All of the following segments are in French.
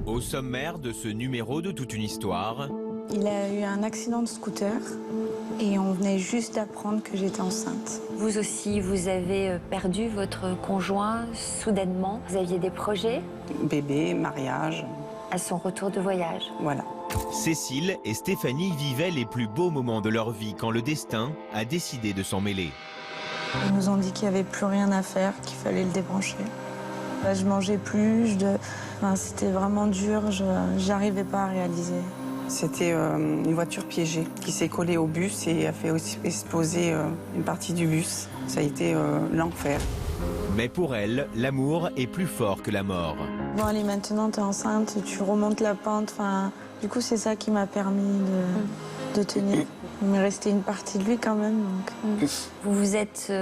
Au sommaire de ce numéro de Toute une histoire, il a eu un accident de scooter et on venait juste d'apprendre que j'étais enceinte. Vous aussi, vous avez perdu votre conjoint soudainement. Vous aviez des projets? Bébé, mariage. À son retour de voyage. Voilà. Cécile et Stéphanie vivaient les plus beaux moments de leur vie quand le destin a décidé de s'en mêler. Ils nous ont dit qu'il n'y avait plus rien à faire, qu'il fallait le débrancher. Là, je mangeais plus, c'était vraiment dur, j'arrivais pas à réaliser. C'était une voiture piégée qui s'est collée au bus et a fait aussi exploser une partie du bus. Ça a été l'enfer. Mais pour elle, l'amour est plus fort que la mort. Bon, allez, maintenant, t'es enceinte, tu remontes la pente. Du coup, c'est ça qui m'a permis de tenir. Il me restait une partie de lui quand même. Donc. Vous vous êtes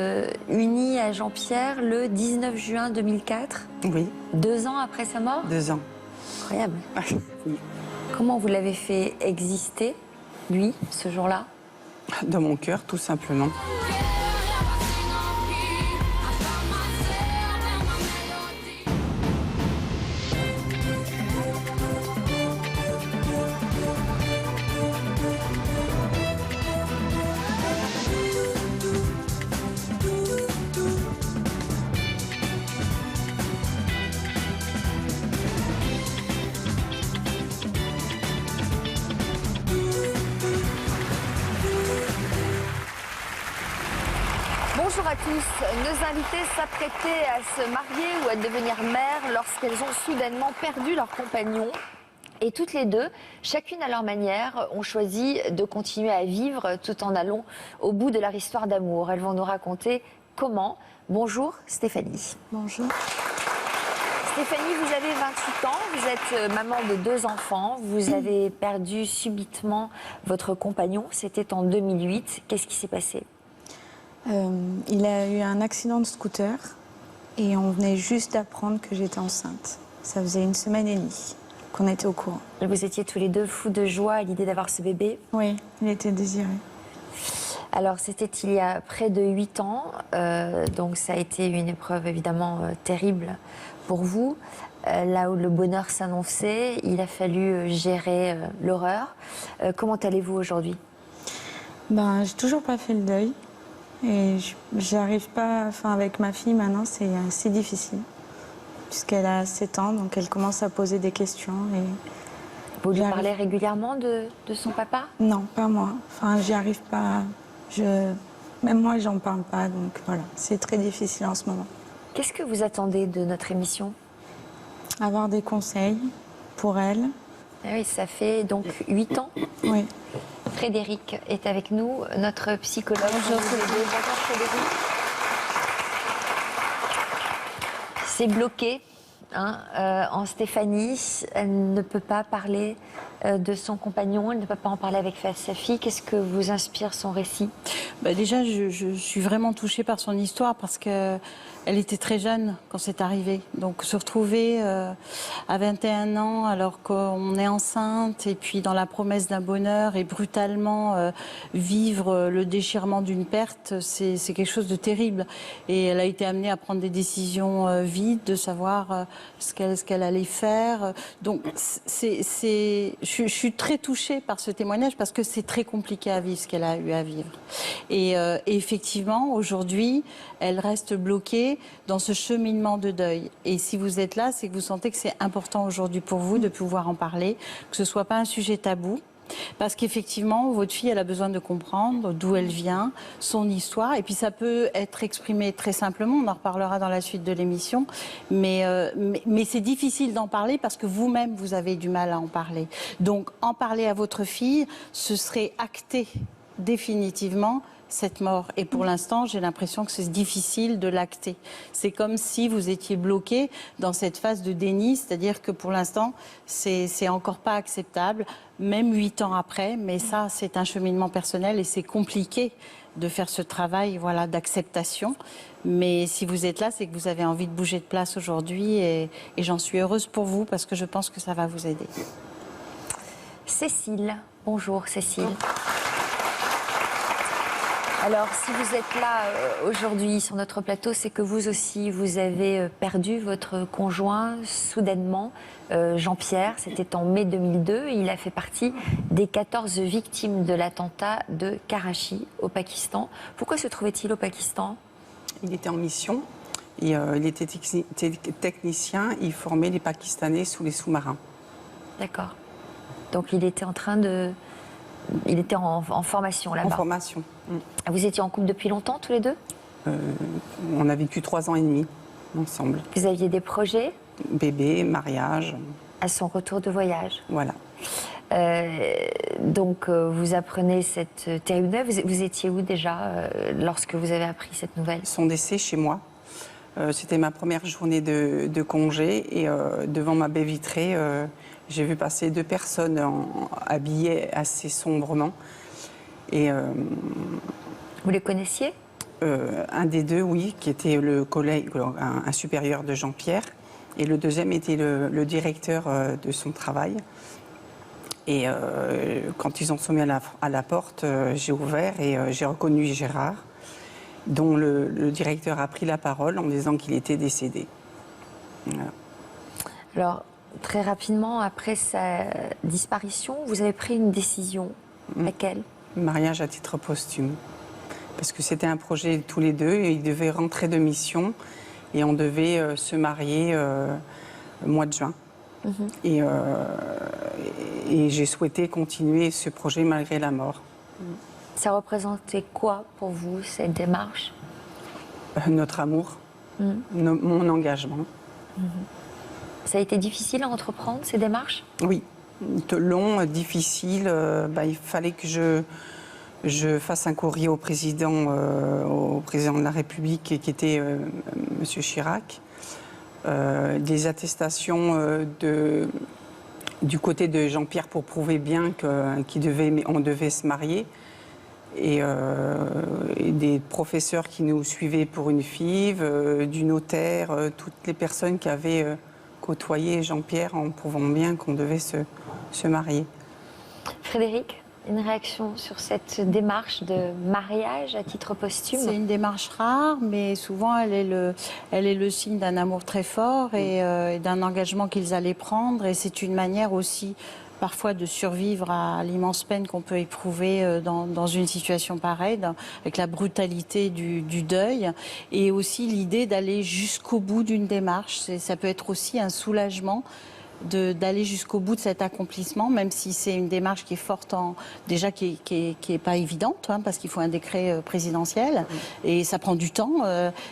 unis à Jean-Pierre le 19 juin 2004. Oui. 2 ans après sa mort? 2 ans. Incroyable. Oui. Comment vous l'avez fait exister, lui, ce jour-là? Dans mon cœur, tout simplement. Bonjour à tous. Nos invités s'apprêtaient à se marier ou à devenir mères lorsqu'elles ont soudainement perdu leur compagnon. Et toutes les deux, chacune à leur manière, ont choisi de continuer à vivre tout en allant au bout de leur histoire d'amour. Elles vont nous raconter comment. Bonjour Stéphanie. Bonjour. Stéphanie, vous avez 28 ans, vous êtes maman de 2 enfants, vous avez perdu subitement votre compagnon, c'était en 2008. Qu'est-ce qui s'est passé ? Il a eu un accident de scooter et on venait juste d'apprendre que j'étais enceinte. Ça faisait 1 semaine et demie qu'on était au courant. Vous étiez tous les deux fous de joie à l'idée d'avoir ce bébé? Oui, il était désiré. Alors c'était il y a près de 8 ans, donc ça a été une épreuve évidemment terrible pour vous. Là où le bonheur s'annonçait, il a fallu gérer l'horreur. Comment allez-vous aujourd'hui? J'ai toujours pas fait le deuil. Et j'arrive pas, avec ma fille maintenant, c'est assez difficile. Puisqu'elle a 7 ans, donc elle commence à poser des questions. Et vous lui parlez régulièrement de son papa? Non, pas moi. J'y arrive pas. Même moi, j'en parle pas, donc voilà. C'est très difficile en ce moment. Qu'est-ce que vous attendez de notre émission? Avoir des conseils pour elle. Ah oui, ça fait donc 8 ans. Oui. Frédéric est avec nous, notre psychologue. Bonjour Frédéric. C'est bloqué en Stéphanie. Elle ne peut pas parler de son compagnon, elle ne peut pas en parler avec sa fille. Qu'est-ce que vous inspire son récit? Déjà, je suis vraiment touchée par son histoire parce qu'elle était très jeune quand c'est arrivé. Donc se retrouver à 21 ans alors qu'on est enceinte et puis dans la promesse d'un bonheur et brutalement vivre le déchirement d'une perte, c'est quelque chose de terrible. Et elle a été amenée à prendre des décisions vides, de savoir ce qu'elle allait faire. Donc je suis très touchée par ce témoignage parce que c'est très compliqué à vivre ce qu'elle a eu à vivre. Et effectivement, aujourd'hui, elle reste bloquée dans ce cheminement de deuil. Et si vous êtes là, c'est que vous sentez que c'est important aujourd'hui pour vous de pouvoir en parler, que ce ne soit pas un sujet tabou. Parce qu'effectivement, votre fille, elle a besoin de comprendre d'où elle vient, son histoire. Et puis ça peut être exprimé très simplement, on en reparlera dans la suite de l'émission. Mais c'est difficile d'en parler parce que vous-même, vous avez du mal à en parler. Donc en parler à votre fille, ce serait acter définitivement cette mort. Et pour l'instant, j'ai l'impression que c'est difficile de l'acter. C'est comme si vous étiez bloqué dans cette phase de déni, c'est-à-dire que pour l'instant, c'est encore pas acceptable, même 8 ans après. Mais ça, c'est un cheminement personnel et c'est compliqué de faire ce travail, d'acceptation. Mais si vous êtes là, c'est que vous avez envie de bouger de place aujourd'hui et j'en suis heureuse pour vous parce que je pense que ça va vous aider. Cécile. Bonjour Cécile. Alors, si vous êtes là aujourd'hui sur notre plateau, c'est que vous aussi, vous avez perdu votre conjoint soudainement, Jean-Pierre. C'était en mai 2002. Il a fait partie des 14 victimes de l'attentat de Karachi, au Pakistan. Pourquoi se trouvait-il au Pakistan? Il était en mission et il était technicien. Il formait les Pakistanais sous les sous-marins. D'accord. Donc, il était en train de... Il était en formation là-bas. En formation. Vous étiez en couple depuis longtemps, tous les deux? On a vécu 3 ans et demi ensemble. Vous aviez des projets? Bébé, mariage. À son retour de voyage. Voilà. Donc, vous apprenez cette terrible nouvelle. Vous étiez où déjà lorsque vous avez appris cette nouvelle? Son décès chez moi. C'était ma première journée de congé et devant ma baie vitrée, j'ai vu passer 2 personnes habillées assez sombrement. Et, vous les connaissiez? Un des 2, oui, qui était le collègue, un supérieur de Jean-Pierre. Et le deuxième était le directeur de son travail. Et quand ils ont sonné à la porte, j'ai ouvert et j'ai reconnu Gérard, dont le directeur a pris la parole en disant qu'il était décédé. Voilà. Alors, très rapidement, après sa disparition, vous avez pris une décision. Laquelle? Mariage à titre posthume. Parce que c'était un projet tous les deux, et ils devaient rentrer de mission et on devait se marier au mois de juin. Et j'ai souhaité continuer ce projet malgré la mort. Ça représentait quoi pour vous, cette démarche? Notre amour, mon engagement. Ça a été difficile à entreprendre, ces démarches? Oui, long, difficile. Il fallait que je fasse un courrier au président de la République, qui était M. Chirac. Des attestations du côté de Jean-Pierre pour prouver bien qu'on devait se marier. Et des professeurs qui nous suivaient pour une FIV, du notaire, toutes les personnes qui avaient côtoyé Jean-Pierre en prouvant bien qu'on devait se marier. Frédéric, une réaction sur cette démarche de mariage à titre posthume? C'est une démarche rare, mais souvent elle est le signe d'un amour très fort et d'un engagement qu'ils allaient prendre. Et c'est une manière aussi parfois de survivre à l'immense peine qu'on peut éprouver dans une situation pareille, avec la brutalité du deuil, et aussi l'idée d'aller jusqu'au bout d'une démarche. Ça peut être aussi un soulagement d'aller jusqu'au bout de cet accomplissement, même si c'est une démarche qui est forte, déjà qui est pas évidente, parce qu'il faut un décret présidentiel et ça prend du temps,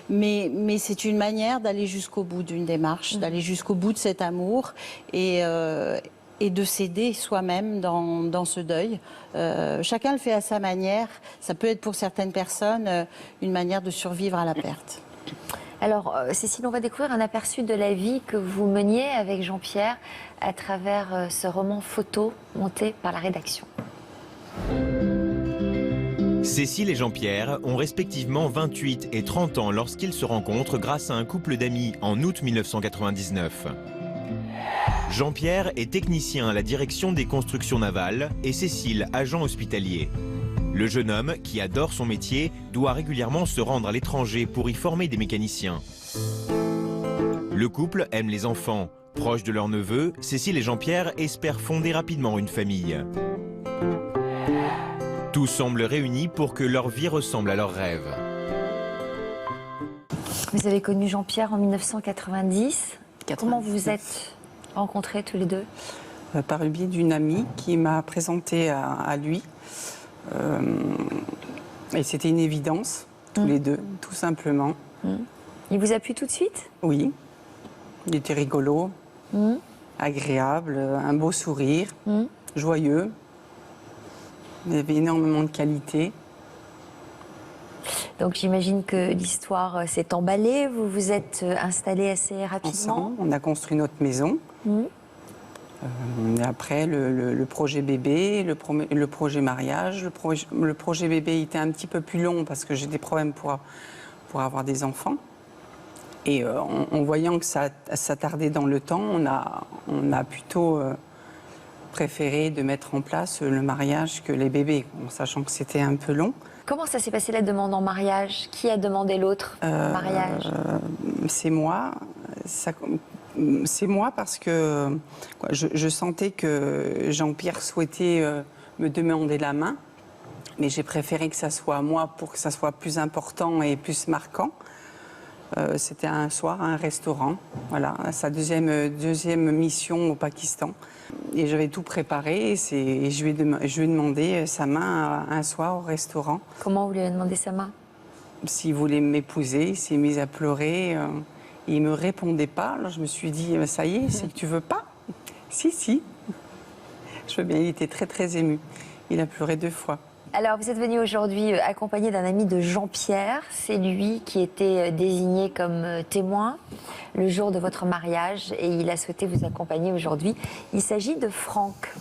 mais c'est une manière d'aller jusqu'au bout d'une démarche, d'aller jusqu'au bout de cet amour et de s'aider soi-même dans ce deuil. Chacun le fait à sa manière. Ça peut être pour certaines personnes une manière de survivre à la perte. Alors, Cécile, on va découvrir un aperçu de la vie que vous meniez avec Jean-Pierre à travers ce roman photo monté par la rédaction. Cécile et Jean-Pierre ont respectivement 28 et 30 ans lorsqu'ils se rencontrent grâce à un couple d'amis en août 1999. Jean-Pierre est technicien à la direction des constructions navales et Cécile agent hospitalier. Le jeune homme, qui adore son métier, doit régulièrement se rendre à l'étranger pour y former des mécaniciens. Le couple aime les enfants. Proches de leur neveu, Cécile et Jean-Pierre espèrent fonder rapidement une famille. Tout semble réuni pour que leur vie ressemble à leurs rêves. Vous avez connu Jean-Pierre en 1990. Comment vous vous êtes rencontrés tous les deux? Par le biais d'une amie qui m'a présenté à lui. Et c'était une évidence, tous les deux, tout simplement. Il vous a plu tout de suite? Oui. Il était rigolo, agréable, un beau sourire, joyeux. Il avait énormément de qualité. Donc j'imagine que l'histoire s'est emballée, vous vous êtes installés assez rapidement. Ensemble, on a construit notre maison. Après, le projet bébé, le projet mariage. Le projet bébé était un petit peu plus long parce que j'ai des problèmes pour avoir des enfants. Et en voyant que ça tardait dans le temps, on a plutôt préféré de mettre en place le mariage que les bébés, en sachant que c'était un peu long. Comment ça s'est passé la demande en mariage? Qui a demandé l'autre en mariage? C'est moi. C'est moi parce que je sentais que Jean-Pierre souhaitait me demander la main, mais j'ai préféré que ça soit moi pour que ça soit plus important et plus marquant. C'était un soir à un restaurant, voilà, sa deuxième mission au Pakistan. Et j'avais tout préparé et je lui ai demandé sa main un soir au restaurant. Comment vous lui avez demandé sa main? S'il voulait m'épouser, il s'est mis à pleurer. Il ne me répondait pas. Alors je me suis dit, ça y est, c'est que tu veux pas? Si. Je veux bien, il était très très ému. Il a pleuré 2 fois. Alors, vous êtes venu aujourd'hui accompagné d'un ami de Jean-Pierre. C'est lui qui était désigné comme témoin le jour de votre mariage et il a souhaité vous accompagner aujourd'hui. Il s'agit de Franck.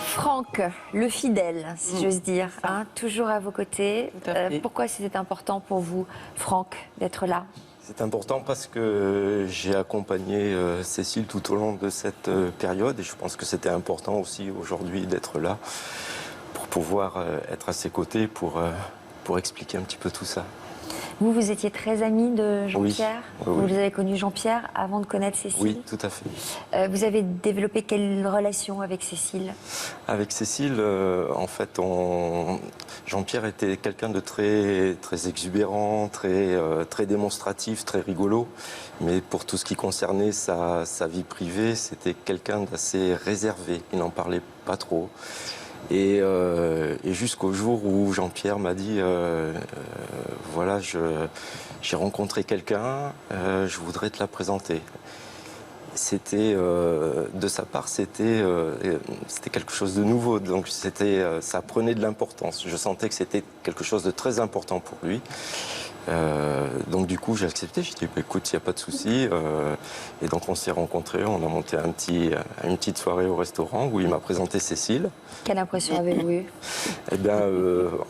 Franck, le fidèle, si j'ose dire, hein, toujours à vos côtés. Tout à fait. Pourquoi c'était important pour vous, Franck, d'être là? C'est important parce que j'ai accompagné Cécile tout au long de cette période et je pense que c'était important aussi aujourd'hui d'être là pour pouvoir être à ses côtés pour expliquer un petit peu tout ça. Vous étiez très ami de Jean-Pierre. Oui. Vous avez connu Jean-Pierre avant de connaître Cécile. Oui, tout à fait. Vous avez développé quelle relation avec Cécile? Avec Cécile, en fait, Jean-Pierre était quelqu'un de très, très exubérant, très démonstratif, très rigolo. Mais pour tout ce qui concernait sa vie privée, c'était quelqu'un d'assez réservé. Il n'en parlait pas trop. Et jusqu'au jour où Jean-Pierre m'a dit voilà, j'ai rencontré quelqu'un, je voudrais te la présenter. C'était de sa part, c'était quelque chose de nouveau, donc ça prenait de l'importance. Je sentais que c'était quelque chose de très important pour lui. Donc du coup j'ai accepté, j'ai dit écoute, il n'y a pas de souci. Et donc on s'est rencontrés, on a monté une petite soirée au restaurant où il m'a présenté Cécile. Quelle impression avez-vous eue? Eh bien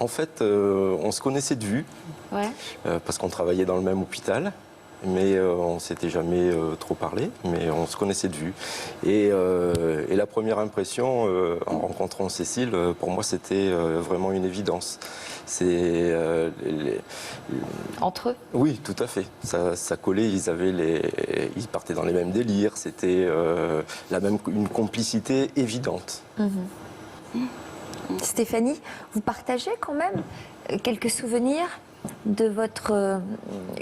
en fait on se connaissait de vue, Ouais. parce qu'on travaillait dans le même hôpital. Mais on ne s'était jamais trop parlé, mais on se connaissait de vue. Et la première impression, en rencontrant Cécile, pour moi, c'était vraiment une évidence. Entre eux? Oui, tout à fait. Ça collait, ils partaient dans les mêmes délires, c'était une complicité évidente. Stéphanie, vous partagez quand même quelques souvenirs de votre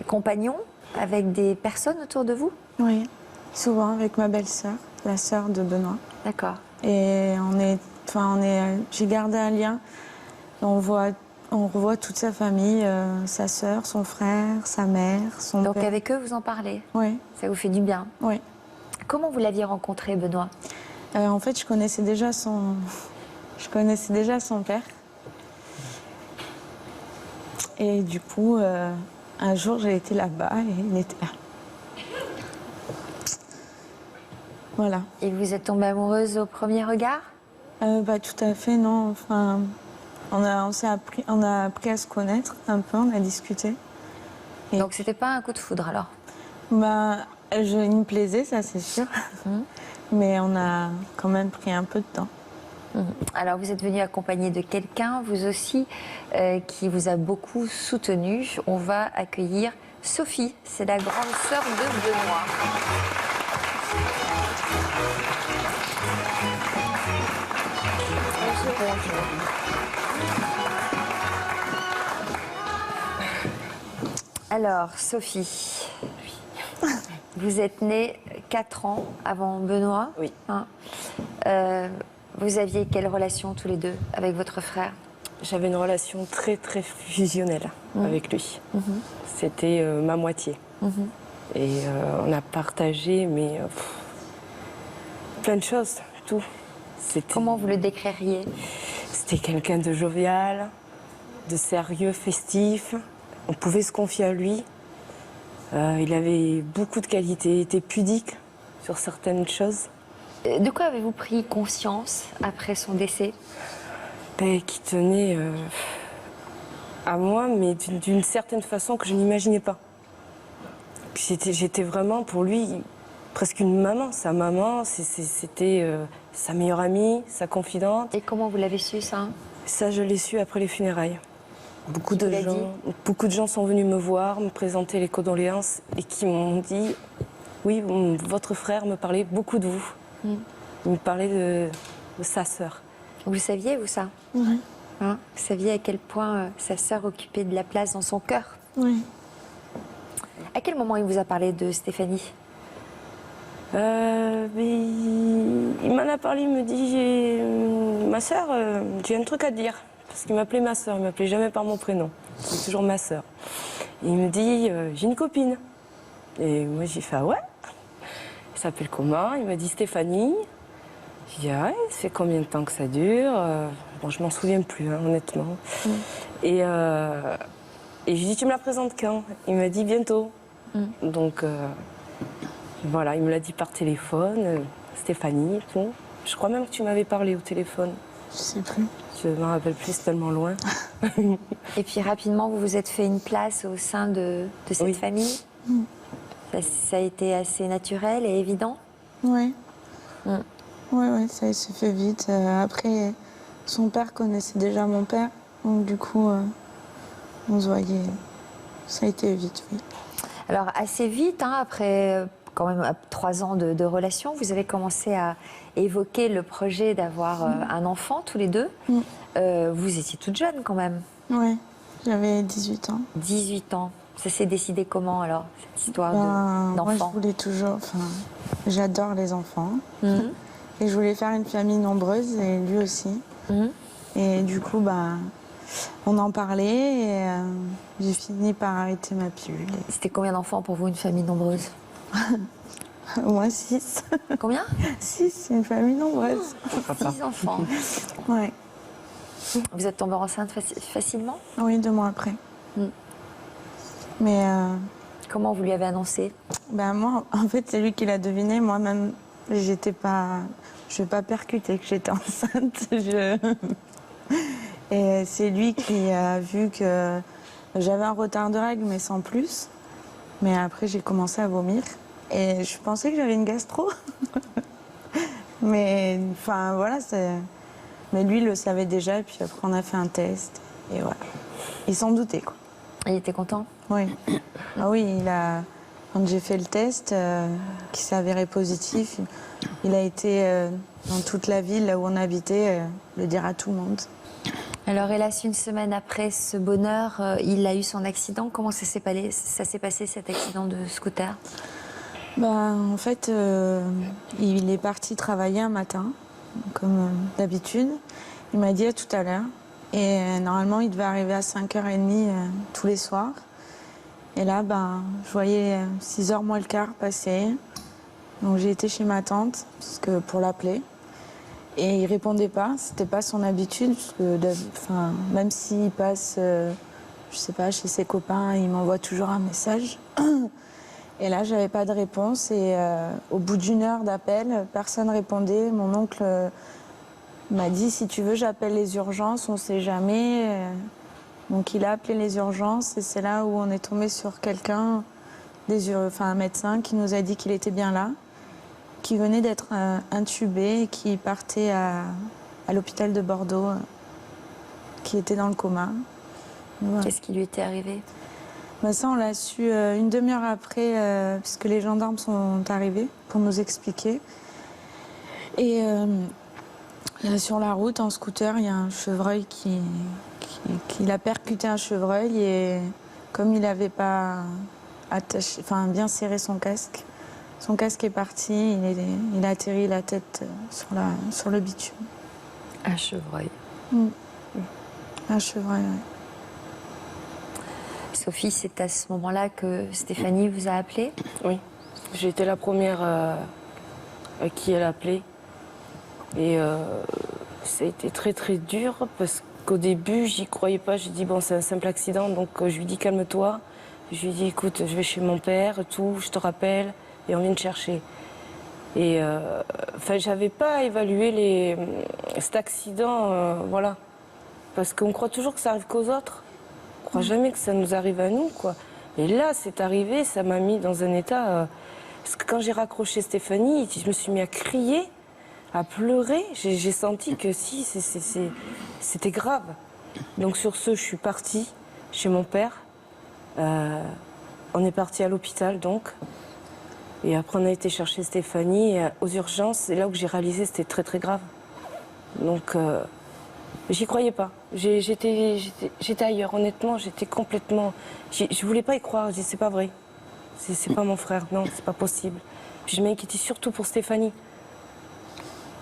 compagnon avec des personnes autour de vous? Oui, souvent avec ma belle-sœur, la sœur de Benoît. D'accord. Et j'ai gardé un lien. On revoit toute sa famille, sa sœur, son frère, sa mère, son Donc père. avec eux, vous en parlez? Oui, Ça vous fait du bien? oui. Comment vous l'aviez rencontré, Benoît? En fait, je connaissais déjà son père. Et du coup, un jour, j'ai été là-bas et il était là. Voilà. Et vous êtes tombée amoureuse au premier regard? Tout à fait, non. Enfin, on a appris à se connaître un peu, on a discuté. Et Donc c'était pas un coup de foudre alors? il me plaisait, ça c'est sûr. Mais on a quand même pris un peu de temps. Alors vous êtes venu accompagné de quelqu'un, vous aussi, qui vous a beaucoup soutenu. On va accueillir Sophie, c'est la grande sœur de Benoît. Bonjour. Alors, Sophie, vous êtes née 4 ans avant Benoît. Oui. Hein. Vous aviez quelle relation tous les deux avec votre frère? J'avais une relation très très fusionnelle avec lui. C'était ma moitié. Et on a partagé plein de choses, tout. Comment vous le décririez? C'était quelqu'un de jovial, de sérieux, festif. On pouvait se confier à lui. Il avait beaucoup de qualités, il était pudique sur certaines choses. De quoi avez-vous pris conscience après son décès? Qui tenait à moi, mais d'une certaine façon que je n'imaginais pas. J'étais vraiment pour lui presque une maman. Sa maman, c'était sa meilleure amie, sa confidente. Et comment vous l'avez su, ça? Ça, je l'ai su après les funérailles. Beaucoup Qui vous l'a de gens sont venus me voir, me présenter les condoléances et qui m'ont dit « Oui, votre frère me parlait beaucoup de vous. Il me parlait de sa sœur. » Vous saviez, vous, ça? Oui. Hein, vous saviez à quel point sa sœur occupait de la place dans son cœur? Oui. À quel moment il vous a parlé de Stéphanie? Mais il m'en a parlé, il me dit « Ma sœur, j'ai un truc à te dire. » Parce qu'il m'appelait ma sœur, il ne m'appelait jamais par mon prénom. C'est toujours ma sœur. Il me dit « J'ai une copine. » Et moi j'ai fait « Ah ouais ?» Elle s'appelle comment? Il m'a dit « Stéphanie. » J'ai dit « Ah ouais, ça fait combien de temps que ça dure ?» Bon, je m'en souviens plus, hein, honnêtement. Et je lui ai dit « Tu me la présentes quand ?» Il m'a dit « Bientôt. » Donc voilà, il me l'a dit par téléphone, Stéphanie, tout. Je crois même que tu m'avais parlé au téléphone. Je sais plus. Je ne me rappelle plus, c'est tellement loin. Et puis rapidement, vous vous êtes fait une place au sein de cette famille? Ça a été assez naturel et évident? Oui. Oui, ça s'est fait vite. Après, son père connaissait déjà mon père. Donc du coup, on se voyait. Ça a été vite, oui. Alors assez vite, hein, après quand même 3 ans de relation, vous avez commencé à évoquer le projet d'avoir un enfant tous les deux. Vous étiez toute jeune quand même. Oui, j'avais 18 ans. 18 ans. Ça s'est décidé comment alors, cette histoire Moi, je d'enfant? voulais toujours... j'adore les enfants. Et je voulais faire une famille nombreuse, et lui aussi. Et du coup, on en parlait et j'ai fini par arrêter ma pilule. C'était combien d'enfants pour vous, une famille nombreuse? Au moins 6. Combien? 6, c'est une famille nombreuse. 6 enfants. Ouais. Vous êtes tombée enceinte facilement? Oui, 2 mois après. Mais comment vous lui avez annoncé? moi, en fait, c'est lui qui l'a deviné. Moi-même, je vais pas percuter que j'étais enceinte. Et c'est lui qui a vu que j'avais un retard de règles, mais sans plus. Mais après, j'ai commencé à vomir. Et je pensais que j'avais une gastro. Mais voilà, mais lui, il le savait déjà. Et puis après, on a fait un test. Et voilà. Il s'en doutait, quoi. Il était content? Oui. Ah oui, quand j'ai fait le test, qui s'est avéré positif, il a été dans toute la ville là où on habitait, le dire à tout le monde. Alors hélas, une semaine après ce bonheur, il a eu son accident. Comment ça s'est passé cet accident de scooter? En fait, il est parti travailler un matin, comme d'habitude. Il m'a dit à tout à l'heure. Et normalement, il devait arriver à 5h30 tous les soirs. Et là, je voyais 6h moins le quart passer. Donc j'ai été chez ma tante pour l'appeler. Et il répondait pas, c'était pas son habitude. Parce que, même s'il passe, je sais pas, chez ses copains, il m'envoie toujours un message. Et là, j'avais pas de réponse. Et au bout d'1 heure d'appel, personne répondait. Mon oncle m'a dit, si tu veux, j'appelle les urgences, on sait jamais. Donc il a appelé les urgences et c'est là où on est tombé sur quelqu'un, un médecin qui nous a dit qu'il était bien là, qui venait d'être intubé et qui partait à l'hôpital de Bordeaux, qui était dans le coma. Voilà. Qu'est-ce qui lui était arrivé? Ça, on l'a su une demi-heure après, puisque les gendarmes sont arrivés pour nous expliquer. Et sur la route, en scooter, il y a un chevreuil qui a percuté un chevreuil et comme il n'avait pas bien serré son casque est parti, il a atterri la tête sur le bitume. Un chevreuil. Un chevreuil, oui. Sophie, c'est à ce moment-là que Stéphanie vous a appelé? Oui, j'ai été la première à qui elle a appelé. Et ça a été très très dur parce qu'au début, j'y croyais pas. J'ai dit, bon, c'est un simple accident, donc je lui dis, calme-toi. Je lui dis, écoute, je vais chez mon père, je te rappelle, et on vient te chercher. Et j'avais pas évalué cet accident, voilà. Parce qu'on croit toujours que ça arrive qu'aux autres. On crois jamais que ça nous arrive à nous, quoi. Et là, c'est arrivé, ça m'a mis dans un état... parce que quand j'ai raccroché Stéphanie, je me suis mis à crier, à pleurer. J'ai senti que si, c'était grave. Donc sur ce, je suis partie chez mon père. On est parti à l'hôpital, donc. Et après, on a été chercher Stéphanie aux urgences. C'est là où j'ai réalisé que c'était très, très grave. Donc, j'y croyais pas. J'étais ailleurs, honnêtement, j'étais complètement... Je voulais pas y croire, je dis, c'est pas vrai. C'est pas mon frère, non, c'est pas possible. Puis je m'inquiétais surtout pour Stéphanie.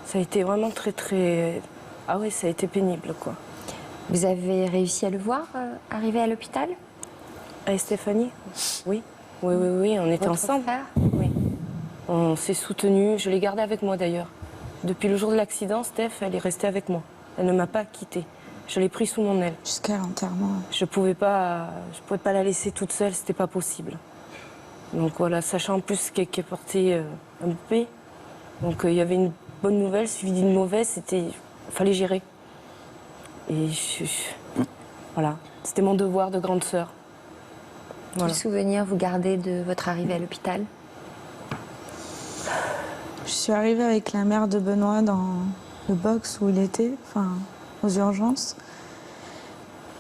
Ça a été vraiment très, très... Ah oui, ça a été pénible, quoi. Vous avez réussi à le voir arriver à l'hôpital? Et Stéphanie? Oui. Oui, on était Votre ensemble. frère? Oui. On s'est soutenus. Je l'ai gardée avec moi d'ailleurs. Depuis le jour de l'accident, Steph, elle est restée avec moi. Elle ne m'a pas quittée. Je l'ai prise sous mon aile. Jusqu'à l'enterrement. Je pouvais pas la laisser toute seule, c'était pas possible. Donc voilà, sachant en plus qu'elle portait un bébé. Donc il y avait une bonne nouvelle suivie d'une mauvaise, fallait gérer. Et voilà, c'était mon devoir de grande sœur. Voilà. Quel souvenir vous gardez de votre arrivée à l'hôpital? Je suis arrivée avec la mère de Benoît dans le box où il était, enfin, aux urgences.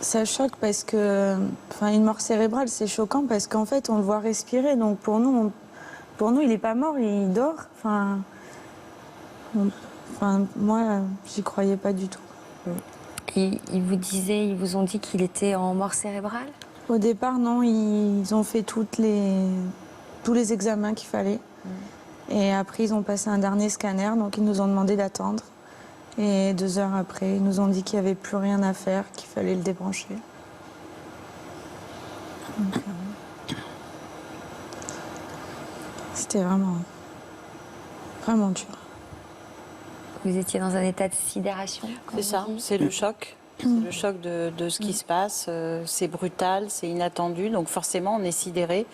Ça choque parce que, enfin, une mort cérébrale, c'est choquant parce qu'en fait, on le voit respirer. Donc pour nous, il n'est pas mort, il dort. Enfin, moi, j'y croyais pas du tout. Ils vous disaient, ils vous ont dit qu'il était en mort cérébrale? Au départ, non, ils ont fait tous les examens qu'il fallait. Et après, ils ont passé un dernier scanner, donc ils nous ont demandé d'attendre. Et 2 heures après, ils nous ont dit qu'il n'y avait plus rien à faire, qu'il fallait le débrancher. Donc, c'était vraiment dur. Vous étiez dans un état de sidération? C'est ça, c'est le choc. C'est le choc de ce qui se passe. C'est brutal, c'est inattendu. Donc forcément, on est sidéré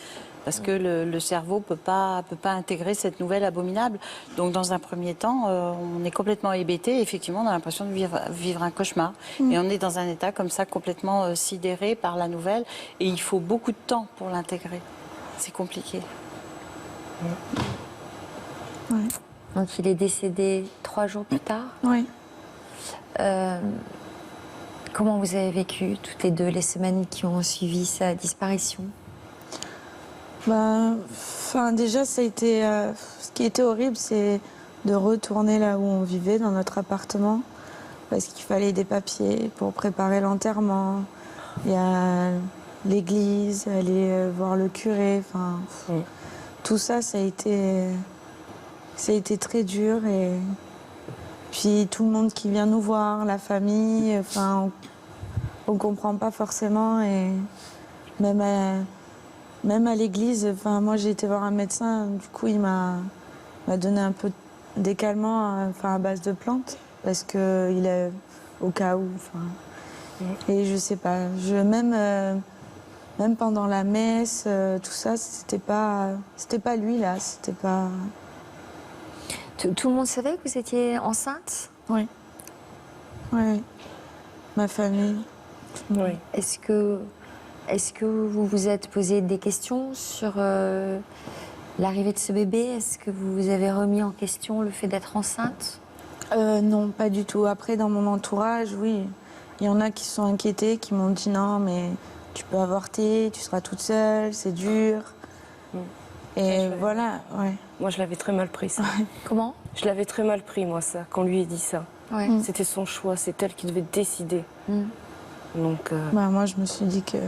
parce que le cerveau peut pas intégrer cette nouvelle abominable. Donc dans un premier temps, on est complètement hébété. Effectivement, on a l'impression de vivre un cauchemar. Et on est dans un état comme ça, complètement sidéré par la nouvelle. Et il faut beaucoup de temps pour l'intégrer. C'est compliqué. Ouais. Donc il est décédé 3 jours plus tard. Oui. Comment vous avez vécu toutes les deux les semaines qui ont suivi sa disparition? Déjà, ça a été, ce qui était horrible, c'est de retourner là où on vivait, dans notre appartement, parce qu'il fallait des papiers pour préparer l'enterrement. Il y a l'église, aller voir le curé, tout ça, ça a été très dur. Et puis tout le monde qui vient nous voir, la famille, on comprend pas forcément. Et même à l'église, moi j'ai été voir un médecin, du coup il m'a donné un peu des calmants, à base de plantes, parce que il est au cas où. Et je sais pas, même pendant la messe, tout ça, c'était pas lui là, c'était pas. Tout le monde savait que vous étiez enceinte? Oui. Oui. Ma famille. Oui. Est-ce que vous vous êtes posé des questions sur l'arrivée de ce bébé? Est-ce que vous avez remis en question le fait d'être enceinte? Non, pas du tout. Après, dans mon entourage, oui, il y en a qui se sont inquiétés, qui m'ont dit non, mais tu peux avorter, tu seras toute seule, c'est dur. Et voilà, ouais. Moi, je l'avais très mal pris, ça. Comment? Je l'avais très mal pris, moi, ça, qu'on lui ait dit ça. Ouais. C'était son choix, c'est elle qui devait décider. Donc, moi, je me suis dit que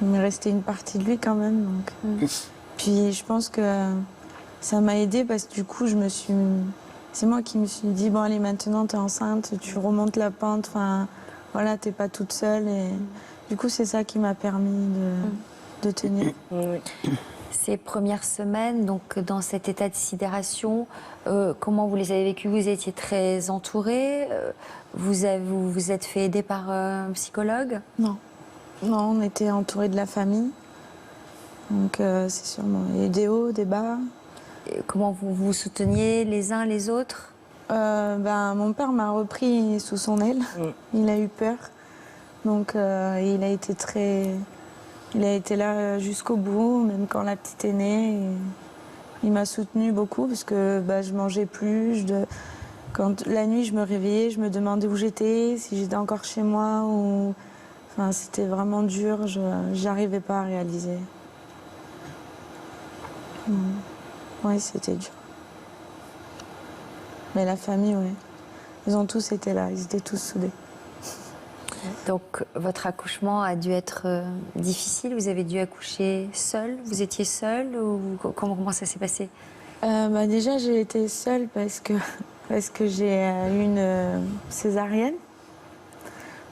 il me restait une partie de lui quand même. Donc. Puis je pense que ça m'a aidée parce que du coup, c'est moi qui me suis dit, bon allez, maintenant t'es enceinte, tu remontes la pente, voilà, t'es pas toute seule. Et du coup, c'est ça qui m'a permis de tenir. oui. Ces premières semaines, donc dans cet état de sidération, comment vous les avez vécues? Vous étiez très entourée, vous êtes fait aider par un psychologue? Non, on était entourés de la famille. Donc c'est sûrement, il y a eu des hauts, des bas. Et comment vous vous souteniez les uns les autres? Mon père m'a repris sous son aile. Il a eu peur. Donc il a été là jusqu'au bout, même quand la petite est née. Il m'a soutenue beaucoup parce que je mangeais plus. Quand la nuit je me réveillais, je me demandais où j'étais, si j'étais encore chez moi. Enfin, c'était vraiment dur, j'arrivais pas à réaliser. Oui, c'était dur. Mais la famille, oui. Ils ont tous été là, ils étaient tous soudés. Donc, votre accouchement a dû être difficile. Vous avez dû accoucher seule. Vous étiez seule ou comment ça s'est passé? Déjà, j'ai été seule parce que j'ai eu une césarienne.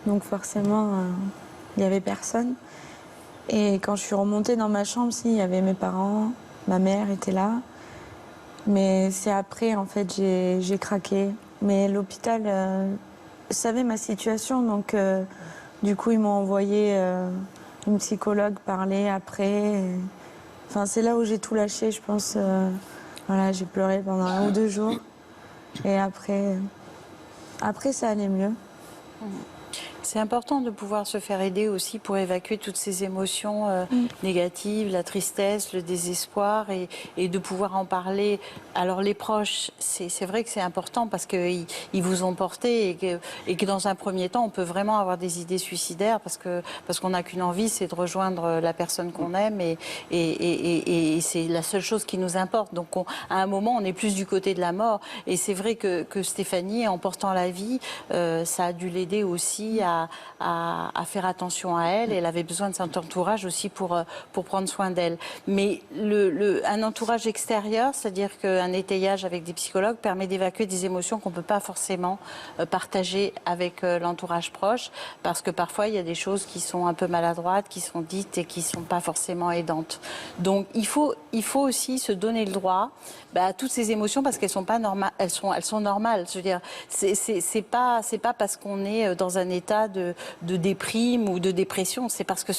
Donc forcément, il n'y avait personne. Et quand je suis remontée dans ma chambre, il y avait mes parents, ma mère était là. Mais c'est après, en fait, j'ai craqué. Mais l'hôpital savait ma situation, donc du coup, ils m'ont envoyé une psychologue parler après. Enfin, c'est là où j'ai tout lâché, je pense. Voilà, j'ai pleuré pendant 1 ou 2 jours. Et après, ça allait mieux. C'est important de pouvoir se faire aider aussi pour évacuer toutes ces émotions négatives, la tristesse, le désespoir et de pouvoir en parler. Alors les proches, c'est vrai que c'est important parce qu'ils vous ont porté et que dans un premier temps, on peut vraiment avoir des idées suicidaires parce qu'on n'a qu'une envie, c'est de rejoindre la personne qu'on aime et c'est la seule chose qui nous importe. Donc à un moment, on est plus du côté de la mort. Et c'est vrai que Stéphanie, en portant la vie, ça a dû l'aider aussi à faire attention à elle. Elle avait besoin de cet entourage aussi pour prendre soin d'elle. Mais un entourage extérieur, c'est-à-dire qu'un étayage avec des psychologues permet d'évacuer des émotions qu'on ne peut pas forcément partager avec l'entourage proche, parce que parfois il y a des choses qui sont un peu maladroites, qui sont dites et qui ne sont pas forcément aidantes. Donc il faut aussi se donner le droit à toutes ces émotions parce qu'elles sont pas normales, elles sont normales. Je veux dire, c'est pas parce qu'on est dans un état de déprime ou de dépression, c'est parce que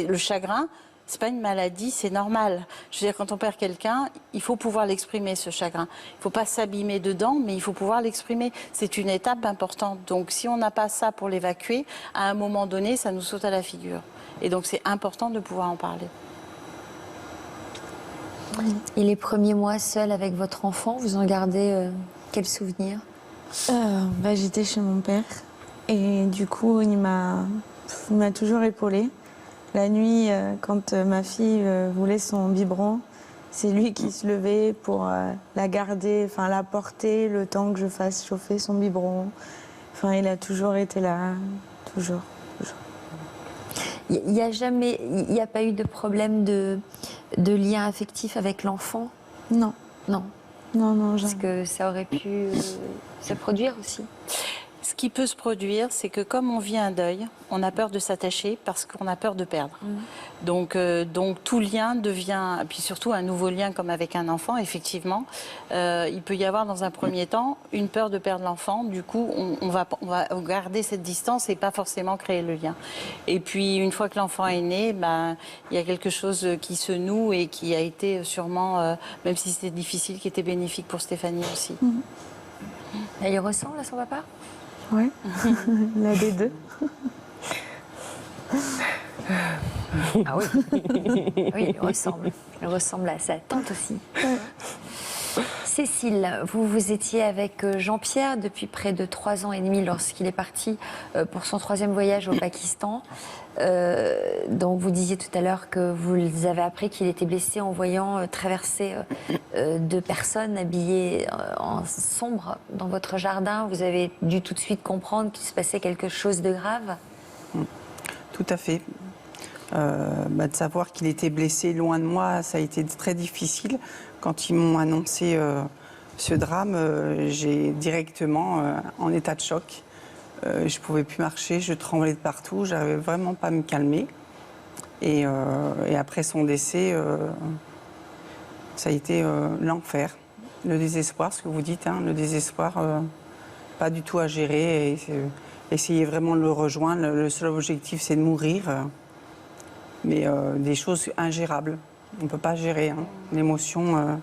le chagrin, c'est pas une maladie, c'est normal. Je veux dire, quand on perd quelqu'un, il faut pouvoir l'exprimer, ce chagrin. Il ne faut pas s'abîmer dedans, mais il faut pouvoir l'exprimer. C'est une étape importante. Donc si on n'a pas ça pour l'évacuer, à un moment donné, ça nous saute à la figure. Et donc c'est important de pouvoir en parler. Et les premiers mois seuls avec votre enfant, vous en gardez quel souvenir? J'étais chez mon père et du coup il m'a toujours épaulée. La nuit, quand ma fille voulait son biberon, c'est lui qui se levait pour la garder, enfin la porter le temps que je fasse chauffer son biberon. Enfin, il a toujours été là, toujours. Il n'y a pas eu de problème de lien affectif avec l'enfant? Non. Non. Non, parce jamais. que ça aurait pu se produire aussi. Ce qui peut se produire, c'est que comme on vit un deuil, on a peur de s'attacher parce qu'on a peur de perdre. Donc tout lien devient, et puis surtout un nouveau lien comme avec un enfant, effectivement, il peut y avoir dans un premier temps une peur de perdre l'enfant. Du coup, on va garder cette distance et pas forcément créer le lien. Et puis une fois que l'enfant est né, il y a quelque chose qui se noue et qui a été sûrement, même si c'était difficile, qui était bénéfique pour Stéphanie aussi. Elle y ressemble à son papa? Ouais, la des deux. Ah oui. Oui, elle ressemble à sa tante aussi. Cécile, vous étiez avec Jean-Pierre depuis près de 3 ans et demi lorsqu'il est parti pour son 3e voyage au Pakistan. Donc vous disiez tout à l'heure que vous avez appris qu'il était blessé en voyant traverser 2 personnes habillées en sombre dans votre jardin. Vous avez dû tout de suite comprendre qu'il se passait quelque chose de grave? Tout à fait. De savoir qu'il était blessé loin de moi, ça a été très difficile. Quand ils m'ont annoncé ce drame, j'ai directement en état de choc. Je ne pouvais plus marcher, je tremblais de partout, je n'arrivais vraiment pas à me calmer. Et après son décès, ça a été l'enfer, le désespoir, ce que vous dites, le désespoir, pas du tout à gérer. Et essayer vraiment de le rejoindre, le seul objectif c'est de mourir. Mais des choses ingérables. On ne peut pas gérer l'émotion.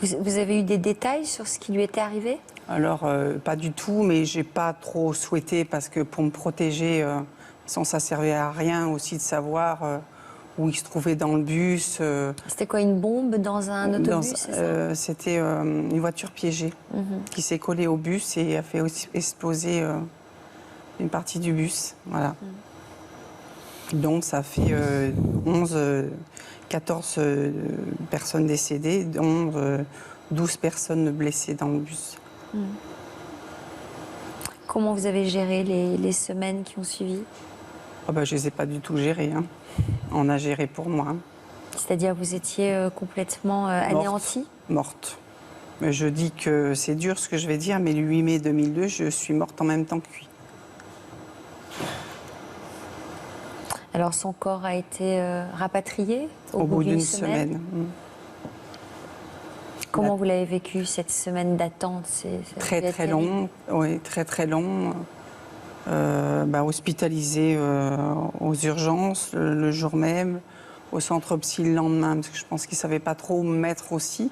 Vous avez eu des détails sur ce qui lui était arrivé? Alors, pas du tout, mais j'ai pas trop souhaité parce que pour me protéger, ça servait à rien aussi de savoir où il se trouvait dans le bus. C'était quoi, une bombe dans un autobus, c'est ça? C'était une voiture piégée qui s'est collée au bus et a fait aussi exploser une partie du bus. Voilà. Donc, ça fait 14 personnes décédées, dont 12 personnes blessées dans le bus. Comment vous avez géré les semaines qui ont suivi? Oh ben, je ne les ai pas du tout gérées. Hein. On a géré pour moi. Hein. C'est-à-dire vous étiez complètement anéanti? Morte. Mais je dis que c'est dur ce que je vais dire, mais le 8 mai 2002, je suis morte en même temps que lui. Alors son corps a été rapatrié au bout d'une semaine. Comment vous l'avez vécu cette semaine d'attente? Très très long, oui, très très long. Hospitalisé aux urgences le jour même, au centre psy le lendemain, parce que je pense qu'il ne savait pas trop où me mettre aussi.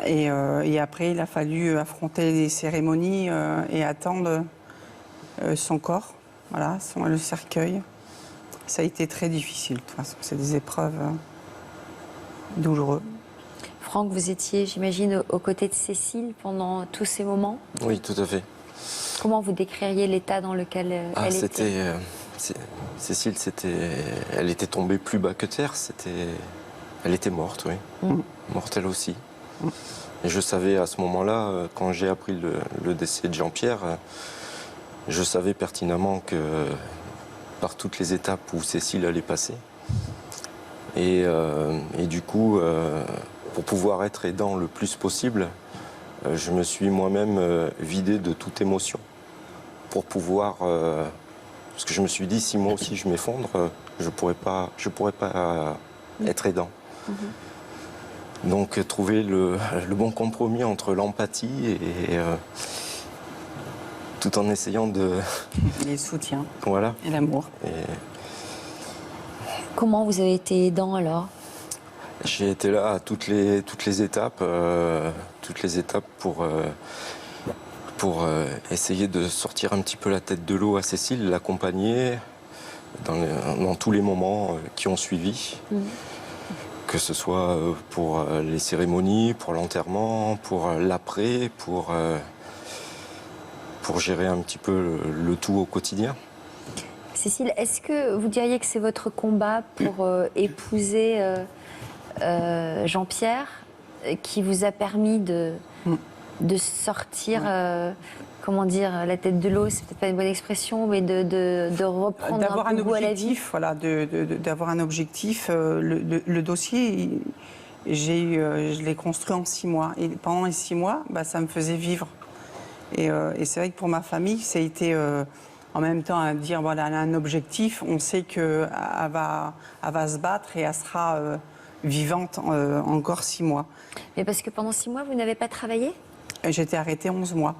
Et après, il a fallu affronter les cérémonies et attendre son corps, voilà, le cercueil. Ça a été très difficile, de toute façon. C'est des épreuves douloureuses. Franck, vous étiez, j'imagine, aux côtés de Cécile pendant tous ces moments? Oui, tout à fait. Comment vous décririez l'état dans lequel elle était? Cécile, elle était tombée plus bas que terre. Elle était morte, oui. Morte elle aussi. Et je savais à ce moment-là, quand j'ai appris le décès de Jean-Pierre, je savais pertinemment que par toutes les étapes où Cécile allait passer. Et du coup, pour pouvoir être aidant le plus possible, je me suis moi-même vidé de toute émotion. Pour pouvoir... parce que je me suis dit, si moi aussi je m'effondre, je pourrais pas être aidant. Donc trouver le bon compromis entre l'empathie et tout en essayant de... Et le soutien. Voilà. Et l'amour. Comment vous avez été aidant alors? J'ai été là à toutes les étapes pour essayer de sortir un petit peu la tête de l'eau à Cécile, l'accompagner dans tous les moments qui ont suivi. Que ce soit pour les cérémonies, pour l'enterrement, pour l'après, pour gérer un petit peu le tout au quotidien. Cécile, est-ce que vous diriez que c'est votre combat pour épouser Jean-Pierre qui vous a permis de sortir, comment dire, la tête de l'eau, c'est peut-être pas une bonne expression, mais de reprendre un peu goût à la vie? Voilà, d'avoir un objectif. Le dossier, je l'ai construit en 6 mois. Et pendant les 6 mois, ça me faisait vivre. Et c'est vrai que pour ma famille, ça a été en même temps à dire, voilà, elle a un objectif, on sait qu'elle va se battre et elle sera vivante encore 6 mois. Mais parce que pendant 6 mois, vous n'avez pas travaillé? J'étais arrêtée 11 mois.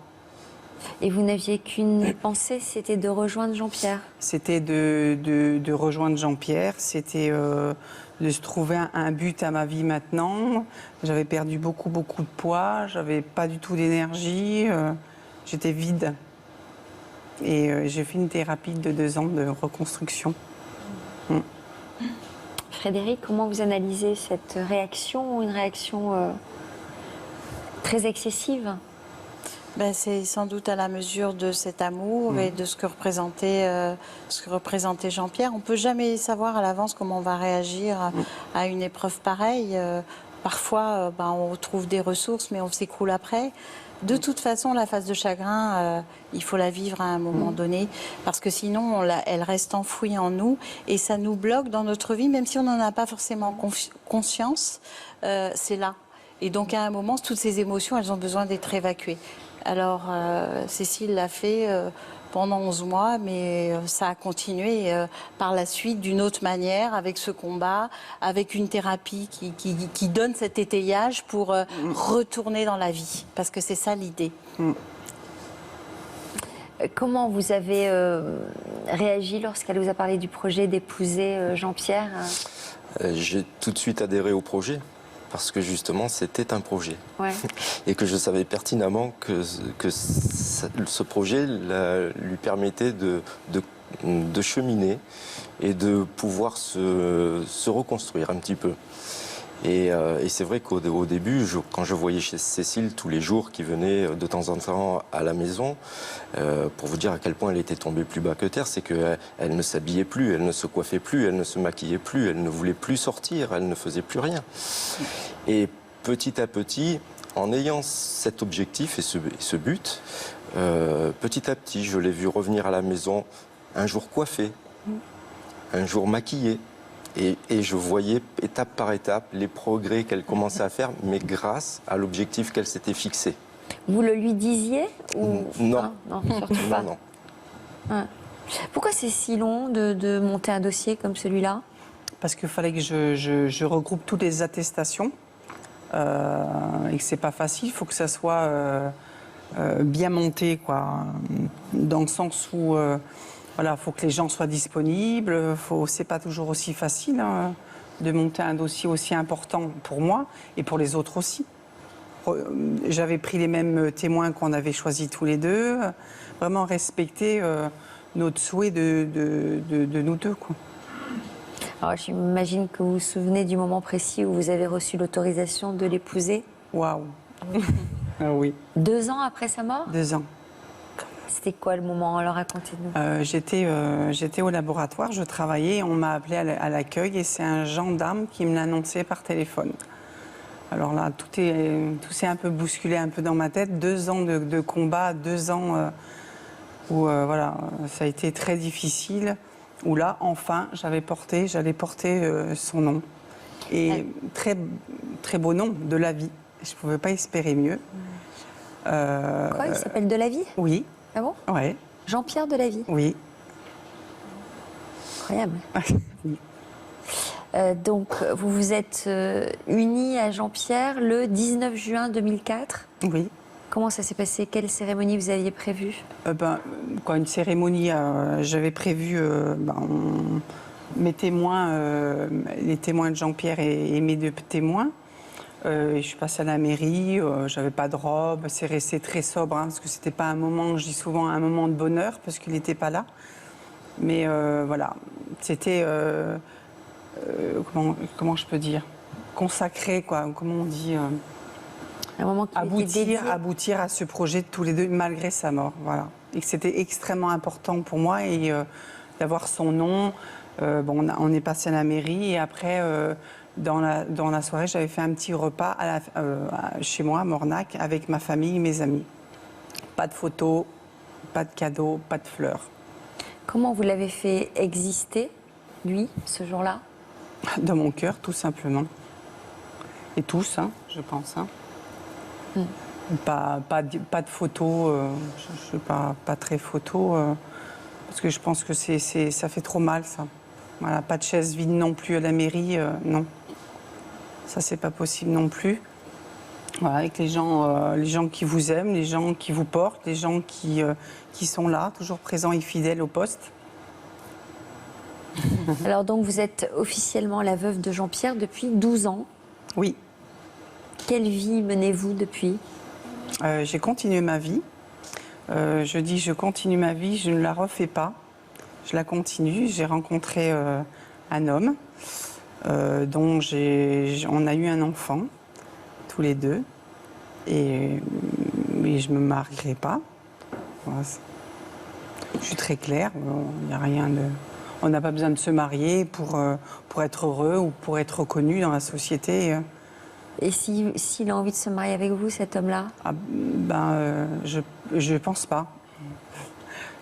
Et vous n'aviez qu'une pensée, c'était de rejoindre Jean-Pierre? C'était de rejoindre Jean-Pierre, c'était de se trouver un but à ma vie maintenant. J'avais perdu beaucoup de poids, j'avais pas du tout d'énergie, j'étais vide. Et j'ai fait une thérapie de 2 ans de reconstruction. Frédéric, comment vous analysez cette réaction, une réaction très excessive? C'est sans doute à la mesure de cet amour et de ce que représentait Jean-Pierre. On ne peut jamais savoir à l'avance comment on va réagir à une épreuve pareille. Parfois, on retrouve des ressources, mais on s'écroule après. De toute façon, la phase de chagrin, il faut la vivre à un moment donné, parce que sinon, elle reste enfouie en nous et ça nous bloque dans notre vie, même si on n'en a pas forcément conscience, c'est là. Et donc, à un moment, toutes ces émotions, elles ont besoin d'être évacuées. Alors, Cécile l'a fait pendant 11 mois, mais ça a continué par la suite d'une autre manière, avec ce combat, avec une thérapie qui donne cet étayage pour retourner dans la vie, parce que c'est ça l'idée. Comment vous avez réagi lorsqu'elle vous a parlé du projet d'épouser Jean-Pierre? J'ai tout de suite adhéré au projet. parce que justement c'était un projet. Ouais. Et que je savais pertinemment que ce projet lui permettait de cheminer et de pouvoir se reconstruire un petit peu. Et c'est vrai qu'au début, quand je voyais chez Cécile tous les jours qui venait de temps en temps à la maison, pour vous dire à quel point elle était tombée plus bas que terre, c'est qu'elle ne s'habillait plus, elle ne se coiffait plus, elle ne se maquillait plus, elle ne voulait plus sortir, elle ne faisait plus rien. Et petit à petit, en ayant cet objectif et ce but, petit à petit, je l'ai vue revenir à la maison un jour coiffée, un jour maquillée. Et je voyais étape par étape les progrès qu'elle commençait à faire, mais grâce à l'objectif qu'elle s'était fixé. Vous le lui disiez ou... Non. Non, surtout pas. Non. Ouais. Pourquoi c'est si long de monter un dossier comme celui-là? Parce qu'il fallait que je regroupe toutes les attestations et que c'est pas facile. Il faut que ça soit bien monté, quoi, dans le sens où voilà, faut que les gens soient disponibles. C'est pas toujours aussi facile de monter un dossier aussi important pour moi et pour les autres aussi. J'avais pris les mêmes témoins qu'on avait choisis tous les deux. Vraiment respecter notre souhait de nous deux, quoi. Alors j'imagine que vous vous souvenez du moment précis où vous avez reçu l'autorisation de l'épouser. Waouh. Ah oui. 2 ans après sa mort? 2 ans. C'était quoi le moment? Alors racontez-nous. J'étais au laboratoire, je travaillais, on m'a appelé à l'accueil et c'est un gendarme qui me l'a annoncé par téléphone. Alors là, tout s'est un peu bousculé un peu dans ma tête. 2 ans de combat, 2 ans où voilà, ça a été très difficile. Où là, enfin, j'allais porter son nom. Et très, très beau nom, de la vie. Je ne pouvais pas espérer mieux. Quoi, il s'appelle De la Vie? Oui. Ah bon? Ouais. Jean-Pierre De la Vie? Oui. Incroyable. Oui. Donc, vous vous êtes unis à Jean-Pierre le 19 juin 2004. Oui. Comment ça s'est passé? Quelle cérémonie vous aviez prévue? Une cérémonie, j'avais prévu mes témoins, les témoins de Jean-Pierre et mes 2 témoins. Je suis passée à la mairie, j'avais pas de robe, c'est resté très sobre, parce que c'était pas un moment, je dis souvent un moment de bonheur, parce qu'il n'était pas là. Mais voilà, c'était, comment je peux dire, consacré, quoi, comment on dit, Un moment qui était dédié. aboutir à ce projet de tous les deux, malgré sa mort, voilà. Et que c'était extrêmement important pour moi, et d'avoir son nom. On est passé à la mairie, et après... Dans la soirée, j'avais fait un petit repas chez moi, à Mornac, avec ma famille et mes amis. Pas de photos, pas de cadeaux, pas de fleurs. Comment vous l'avez fait exister, lui, ce jour-là? Dans mon cœur, tout simplement. Et tous, je pense. Pas de photos, je ne suis pas très photo, parce que je pense que ça fait trop mal, ça. Voilà, pas de chaise vide non plus à la mairie, non. Ça, c'est pas possible non plus. Voilà, avec les gens qui vous aiment, les gens qui vous portent, les gens qui sont là, toujours présents et fidèles au poste. Alors donc, vous êtes officiellement la veuve de Jean-Pierre depuis 12 ans. Oui. Quelle vie menez-vous depuis? J'ai continué ma vie. Je dis je continue ma vie, je ne la refais pas. Je la continue. J'ai rencontré un homme dont on a eu un enfant, tous les deux. Et je ne me marierai pas. Voilà. Je suis très claire. Il n'y a rien de... On n'a pas besoin de se marier pour être heureux ou pour être reconnu dans la société. Et s'il a envie de se marier avec vous, cet homme-là? Je pense pas.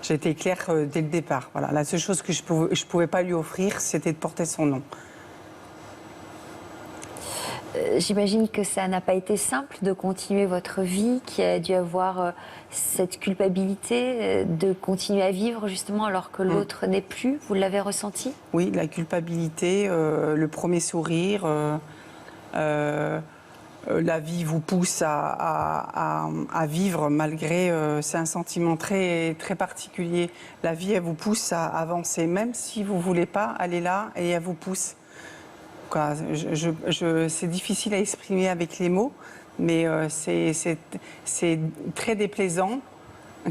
J'ai été claire dès le départ. Voilà. La seule chose que je pouvais pas lui offrir, c'était de porter son nom. J'imagine que ça n'a pas été simple de continuer votre vie, qu'il y a dû avoir cette culpabilité de continuer à vivre justement alors que l'autre n'est plus. Vous l'avez ressenti? Oui, la culpabilité, le premier sourire. La vie vous pousse à vivre malgré... c'est un sentiment très, très particulier. La vie, elle vous pousse à avancer. Même si vous ne voulez pas, elle est là et elle vous pousse. quoi, c'est difficile à exprimer avec les mots, mais c'est très déplaisant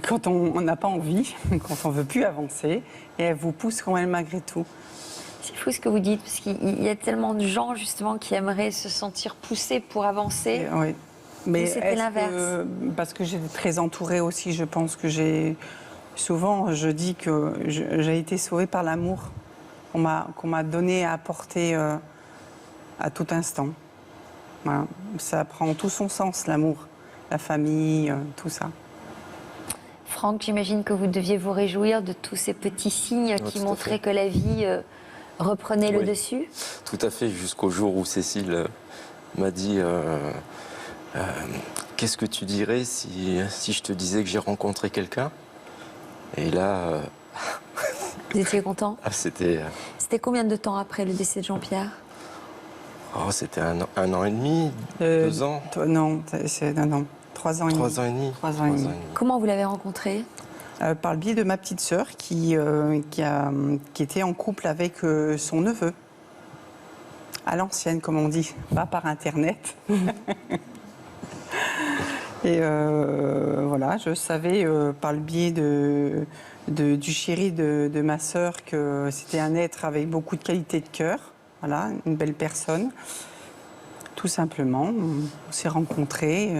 quand on n'a pas envie, quand on ne veut plus avancer, et elle vous pousse quand même malgré tout. C'est fou ce que vous dites, parce qu'il y a tellement de gens justement qui aimeraient se sentir poussés pour avancer. Oui. Mais c'était l'inverse. Parce que j'étais très entourée aussi, je pense que souvent, je dis que j'ai été sauvée par l'amour qu'on m'a donné à apporter à tout instant. Voilà. Ça prend tout son sens, l'amour, la famille, tout ça. Franck, j'imagine que vous deviez vous réjouir de tous ces petits signes qui montraient que la vie reprenait le dessus. Tout à fait, jusqu'au jour où Cécile m'a dit qu'est-ce que tu dirais si je te disais que j'ai rencontré quelqu'un? Et là... Vous étiez content? C'était combien de temps après le décès de Jean-Pierre? C'était un an et demi, 2 ans. Non, c'est 3 ans et demi. 3 ans et demi. 3 ans et demi. Comment vous l'avez rencontré? Par le biais de ma petite sœur qui était en couple avec son neveu. À l'ancienne, comme on dit, pas par Internet. Et voilà, je savais par le biais du chéri de ma sœur que c'était un être avec beaucoup de qualité de cœur. Voilà, une belle personne. Tout simplement, on s'est rencontrés.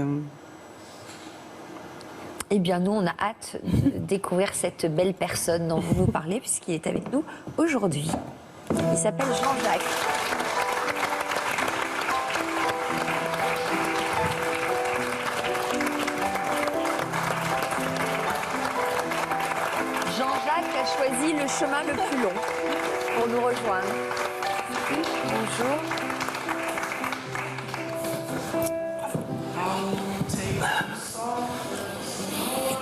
Eh bien, nous, on a hâte de découvrir cette belle personne dont vous nous parlez, puisqu'il est avec nous aujourd'hui. Il s'appelle Jean-Jacques. Jean-Jacques a choisi le chemin le plus long pour nous rejoindre. Bonjour.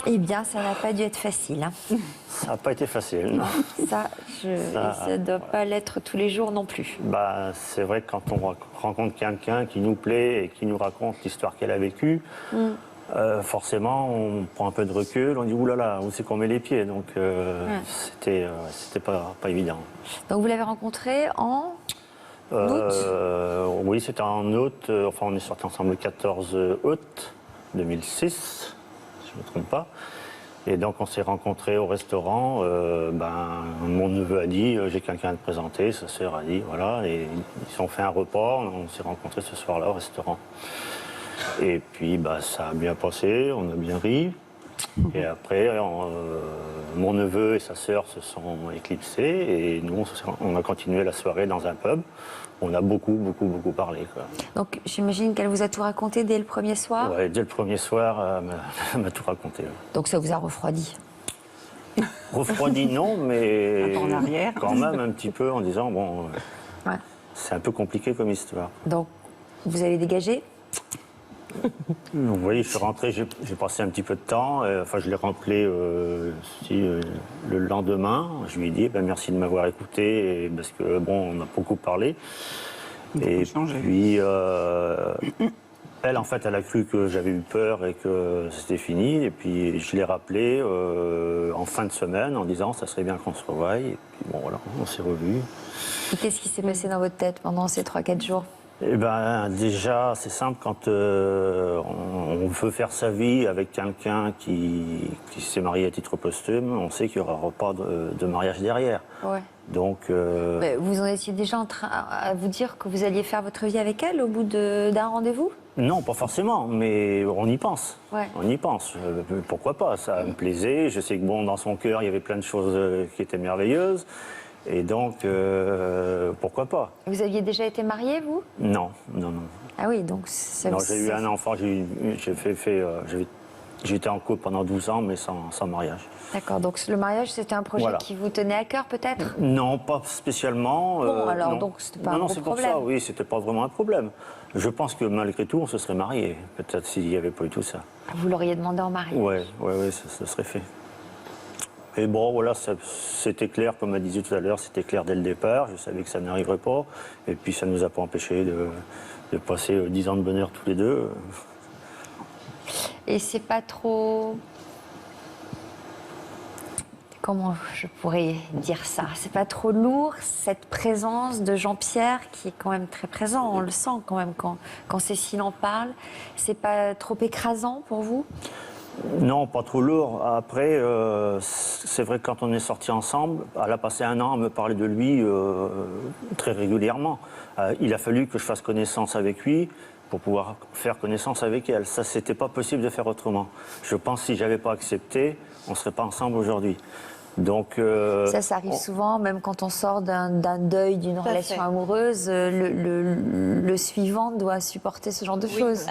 Eh bien, ça n'a pas dû être facile. Hein. Ça n'a pas été facile, non. Ça ne doit pas l'être tous les jours non plus. Bah, c'est vrai que quand on rencontre quelqu'un qui nous plaît et qui nous raconte l'histoire qu'elle a vécue, forcément, on prend un peu de recul, on dit « Ouh là là, où c'est qu'on met les pieds ?» Donc, c'était pas évident. Donc, vous l'avez rencontré en août? Oui, c'était en août. Enfin, on est sortis ensemble le 14 août 2006. Je ne me trompe pas. Et donc, on s'est rencontrés au restaurant. Mon neveu a dit j'ai quelqu'un à te présenter. Sa sœur a dit voilà. Et ils ont fait un repas. On s'est rencontrés ce soir-là au restaurant. Et puis, ça a bien passé. On a bien ri. Et après, mon neveu et sa sœur se sont éclipsés. Et nous, on a continué la soirée dans un pub. On a beaucoup parlé, quoi. Donc, j'imagine qu'elle vous a tout raconté dès le premier soir? Oui, dès le premier soir, elle m'a tout raconté. Ouais. Donc, ça vous a refroidi? Refroidi, non, mais en arrière. Quand même un petit peu en disant, c'est un peu compliqué comme histoire. Donc, vous avez dégagé? Vous voyez, je suis rentré, j'ai passé un petit peu de temps. Je l'ai rappelé le lendemain. Je lui ai dit merci de m'avoir écouté parce que on a beaucoup parlé. Et puis elle, en fait, elle a cru que j'avais eu peur et que c'était fini. Et puis je l'ai rappelé en fin de semaine en disant ça serait bien qu'on se revoie. Et puis voilà, on s'est revus. Et qu'est-ce qui s'est passé dans votre tête pendant ces 3-4 jours? Eh ben, déjà, c'est simple, quand on veut faire sa vie avec quelqu'un qui s'est marié à titre posthume, on sait qu'il n'y aura pas de mariage derrière. Ouais. Donc, vous en étiez déjà en train à vous dire que vous alliez faire votre vie avec elle au bout d'un rendez-vous? Non, pas forcément, mais on y pense. Ouais. On y pense. Pourquoi pas? Ça me plaisait. Je sais que dans son cœur, il y avait plein de choses qui étaient merveilleuses. Et donc, pourquoi pas? Vous aviez déjà été marié, vous? Non. Ah oui, donc ça... Non, j'ai eu un enfant, j'étais en couple pendant 12 ans, mais sans mariage. D'accord, donc le mariage, c'était un projet qui vous tenait à cœur, peut-être? Non, pas spécialement. Bon, alors, non. donc, c'était pas un gros c'est problème. pour ça, oui, c'était pas vraiment un problème. Je pense que malgré tout, on se serait mariés, peut-être s'il n'y avait pas eu tout ça. Vous l'auriez demandé en mariage? Oui, ça serait fait. Et bon, voilà, c'était clair, comme elle disait tout à l'heure, c'était clair dès le départ. Je savais que ça n'arriverait pas. Et puis, ça ne nous a pas empêché de passer 10 ans de bonheur tous les deux. Et c'est pas trop... comment je pourrais dire ça? C'est pas trop lourd, cette présence de Jean-Pierre qui est quand même très présent, on le sent quand même quand Cécile en parle. C'est pas trop écrasant pour vous? Non, pas trop lourd. Après, c'est vrai que quand on est sortis ensemble, elle a passé 1 an à me parler de lui très régulièrement. Il a fallu que je fasse connaissance avec lui pour pouvoir faire connaissance avec elle. Ça, c'était pas possible de faire autrement. Je pense que si j'avais pas accepté, on serait pas ensemble aujourd'hui. Donc, ça arrive souvent, même quand on sort d'un deuil, d'une relation amoureuse, le suivant doit supporter ce genre de choses.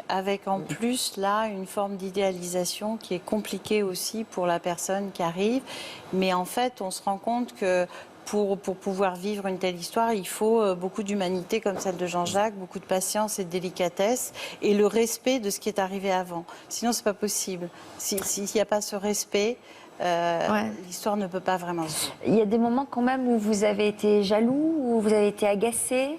Avec en plus, là, une forme d'idéalisation qui est compliquée aussi pour la personne qui arrive. Mais en fait, on se rend compte que pour pouvoir vivre une telle histoire, il faut beaucoup d'humanité comme celle de Jean-Jacques, beaucoup de patience et de délicatesse, et le respect de ce qui est arrivé avant. Sinon, c'est pas possible. S'il n'y a pas ce respect... l'histoire ne peut pas vraiment se faire. Il y a des moments quand même où vous avez été jaloux, où vous avez été agacé?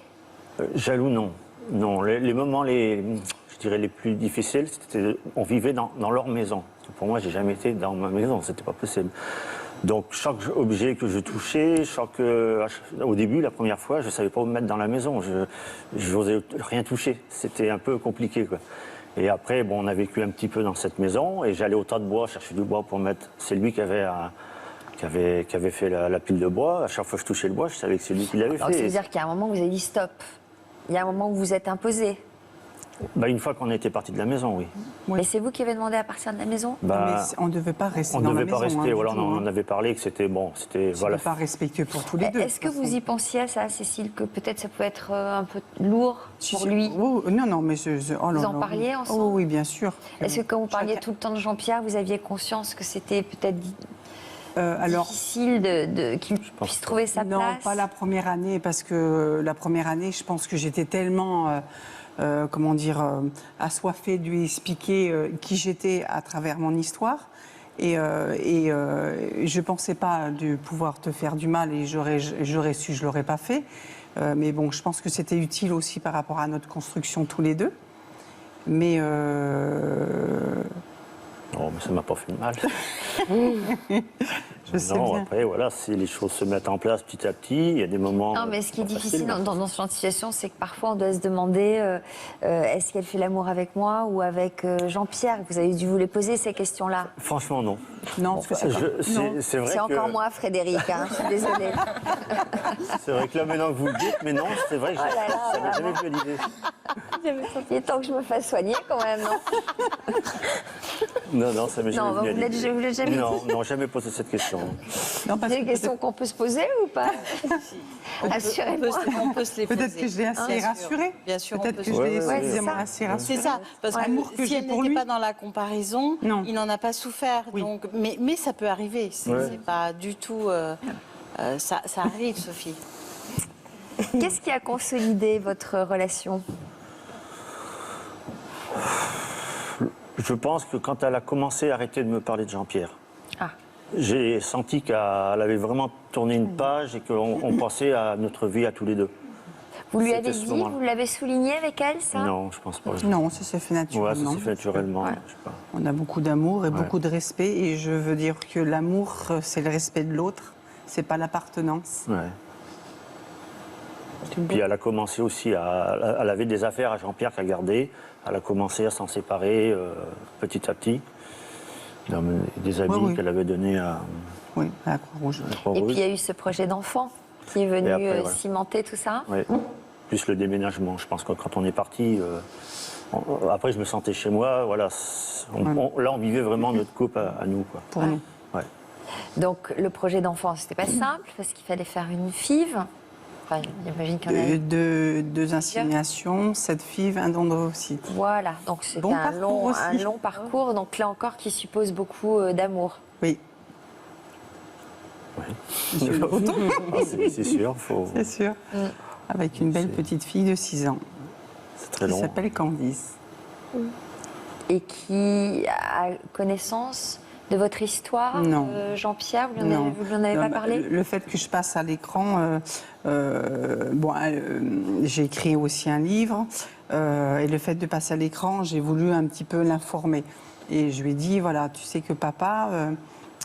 Jaloux, non. Non, les moments, je dirais, les plus difficiles, c'était on vivait dans leur maison. Pour moi, j'ai jamais été dans ma maison, c'était pas possible. Donc, chaque objet que je touchais, au début, la première fois, je savais pas où me mettre dans la maison. Je n'osais rien toucher. C'était un peu compliqué, quoi. Et après, bon, on a vécu un petit peu dans cette maison et j'allais au tas de bois chercher du bois pour mettre. C'est lui qui avait fait la pile de bois. À chaque fois que je touchais le bois, je savais que c'est lui qui l'avait fait. Ça veut dire qu'il y a un moment où vous avez dit stop. Il y a un moment où vous êtes imposé. Une fois qu'on était parti de la maison, oui. Mais c'est vous qui avez demandé à partir de la maison? Mais on ne devait pas rester on dans ne la devait pas maison. rester, voilà, on en avait parlé que c'était bon, Voilà. Pas respectueux pour tous les deux. Est-ce que vous y pensiez à ça, Cécile, que peut-être ça pouvait être un peu lourd pour lui? Non, mais vous en parliez ensemble? Oui, bien sûr. Est-ce que quand vous parliez tout le temps de Jean-Pierre, vous aviez conscience que c'était peut-être difficile qu'il puisse trouver sa place? Non, pas la première année, parce que la première année, je pense que j'étais tellement... assoiffée de lui expliquer qui j'étais à travers mon histoire. Et je ne pensais pas de pouvoir te faire du mal et j'aurais su, je ne l'aurais pas fait. Mais bon, je pense que c'était utile aussi par rapport à notre construction tous les deux. Mais... Non, mais ça ne m'a pas fait de mal. Je sais non, bien. après, voilà, si les choses se mettent en place petit à petit, il y a des moments... Non, mais ce qui est difficile dans ce genre de situation, c'est que parfois on doit se demander est-ce qu'elle fait l'amour avec moi ou avec Jean-Pierre? Vous avez dû vous les poser, ces questions-là? Franchement, non. Non, parce que c'est vrai que... encore moi, Frédéric, hein, je suis désolée. C'est vrai que là, maintenant que vous le dites, mais non, c'est vrai que ça n'a jamais vu l'idée. Il est temps que je me fasse soigner quand même, non? Non, ça m'est jamais venu à l'idée. Vous l'avez jamais dit? Non, jamais posé cette question. C'est une question qu'on peut se poser ou pas? Assurez-moi. On peut se les poser. Peut-être que je l'ai assez rassuré. Bien sûr, peut-être que je l'ai suffisamment assez rassuré. C'est ça, parce que l'amour que si j'ai elle pour n'était lui... pas dans la comparaison, il n'en a pas souffert. Oui. Donc, mais ça peut arriver. C'est pas du tout. Ça arrive, Sophie. Qu'est-ce qui a consolidé votre relation? Je pense que quand elle a commencé à arrêter de me parler de Jean-Pierre, j'ai senti qu'elle avait vraiment tourné une page et qu'on passait à notre vie à tous les deux. Vous lui avez C'était ce dit, moment-là. vous l'avez souligné avec elle, ça? Non, je pense pas. Non, ça s'est fait Ouais, naturellement. ça s'est fait naturellement. Ouais. Je sais pas. On a beaucoup d'amour et beaucoup de respect. Et je veux dire que l'amour, c'est le respect de l'autre. C'est pas l'appartenance. Ouais. Puis elle a commencé aussi elle avait des affaires à Jean-Pierre qu'elle gardait. Elle a commencé à s'en séparer petit à petit. Des habits qu'elle avait donnés à Oui, à la Croix-Rouge. Et puis il y a eu ce projet d'enfant qui est venu après, cimenter tout ça. Ouais. Plus le déménagement. Je pense que quand on est parti, après je me sentais chez moi. Voilà, là on vivait vraiment notre couple à nous, quoi. Pour nous. Ouais. Donc le projet d'enfant, c'était pas simple parce qu'il fallait faire une FIV. Enfin, j'imagine qu'il y en a eu. Deux inséminations, 7 FIV, un don d'ovocytes. Voilà, donc c'était Bon un parcours aussi. long parcours, donc là encore qui suppose beaucoup d'amour. Oui. C'est sûr, C'est sûr. Avec une belle petite fille de 6 ans. c'est très Qui long. s'appelle Candice. Et qui a connaissance de votre histoire, Non. Jean-Pierre, vous lui Non. en avez Non, pas parlé? Le fait que je passe à l'écran, j'ai écrit aussi un livre, et le fait de passer à l'écran, j'ai voulu un petit peu l'informer. Et je lui ai dit, voilà, tu sais que papa,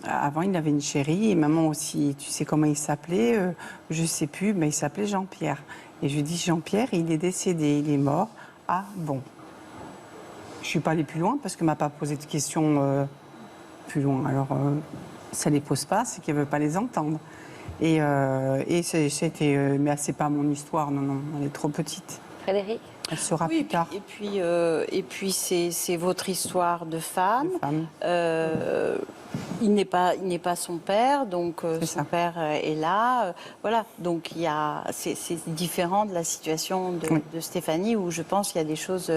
avant il avait une chérie et maman aussi. Tu sais comment il s'appelait? Je ne sais plus, mais il s'appelait Jean-Pierre. Et je lui ai dit, Jean-Pierre, il est décédé, il est mort. Ah bon. Je ne suis pas allée plus loin parce que ne m'a pas posé de questions plus loin. Alors, ça ne les pose pas, c'est qu'elle ne veut pas les entendre. Et c'était... mais c'est pas mon histoire, non, elle est trop petite. Frédéric? Elle sera plus tard. Et puis c'est votre histoire de femme. Il n'est pas son père, donc son père est là. Voilà, donc c'est différent de la situation de Stéphanie, où je pense qu'il y a des choses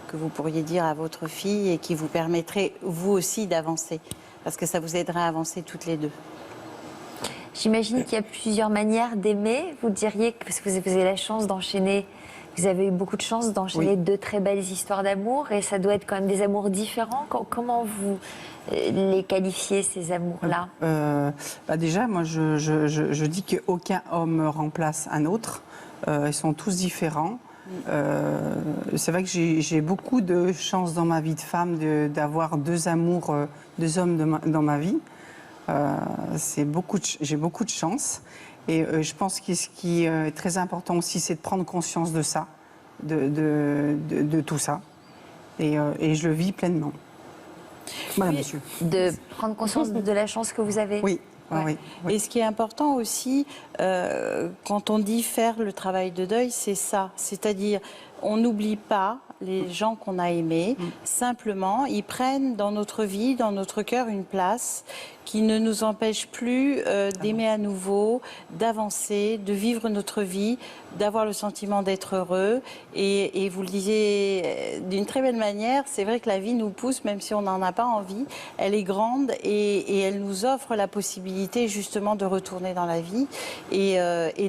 que vous pourriez dire à votre fille et qui vous permettraient, vous aussi, d'avancer. Parce que ça vous aiderait à avancer toutes les deux. J'imagine qu'il y a plusieurs manières d'aimer. Vous diriez, parce que vous avez la chance d'enchaîner, vous avez eu beaucoup de chance d'enchaîner deux très belles histoires d'amour, et ça doit être quand même des amours différents. Comment vous les qualifiez, ces amours-là? Déjà, moi, je dis qu'aucun homme remplace un autre. Ils sont tous différents. C'est vrai que j'ai beaucoup de chance dans ma vie de femme d'avoir deux amours, deux hommes dans ma vie. J'ai beaucoup de chance. Et je pense que ce qui est très important aussi, c'est de prendre conscience de ça, de tout ça. Et je le vis pleinement. Voilà, monsieur. De prendre conscience de la chance que vous avez. Oui. Oui. Et ce qui est important aussi, quand on dit faire le travail de deuil, c'est ça. C'est-à-dire, on n'oublie pas les gens qu'on a aimés. Simplement, ils prennent dans notre vie, dans notre cœur, une place qui ne nous empêche plus d'aimer à nouveau, d'avancer, de vivre notre vie, d'avoir le sentiment d'être heureux. Et vous le disiez d'une très belle manière, c'est vrai que la vie nous pousse, même si on n'en a pas envie. Elle est grande et elle nous offre la possibilité justement de retourner dans la vie et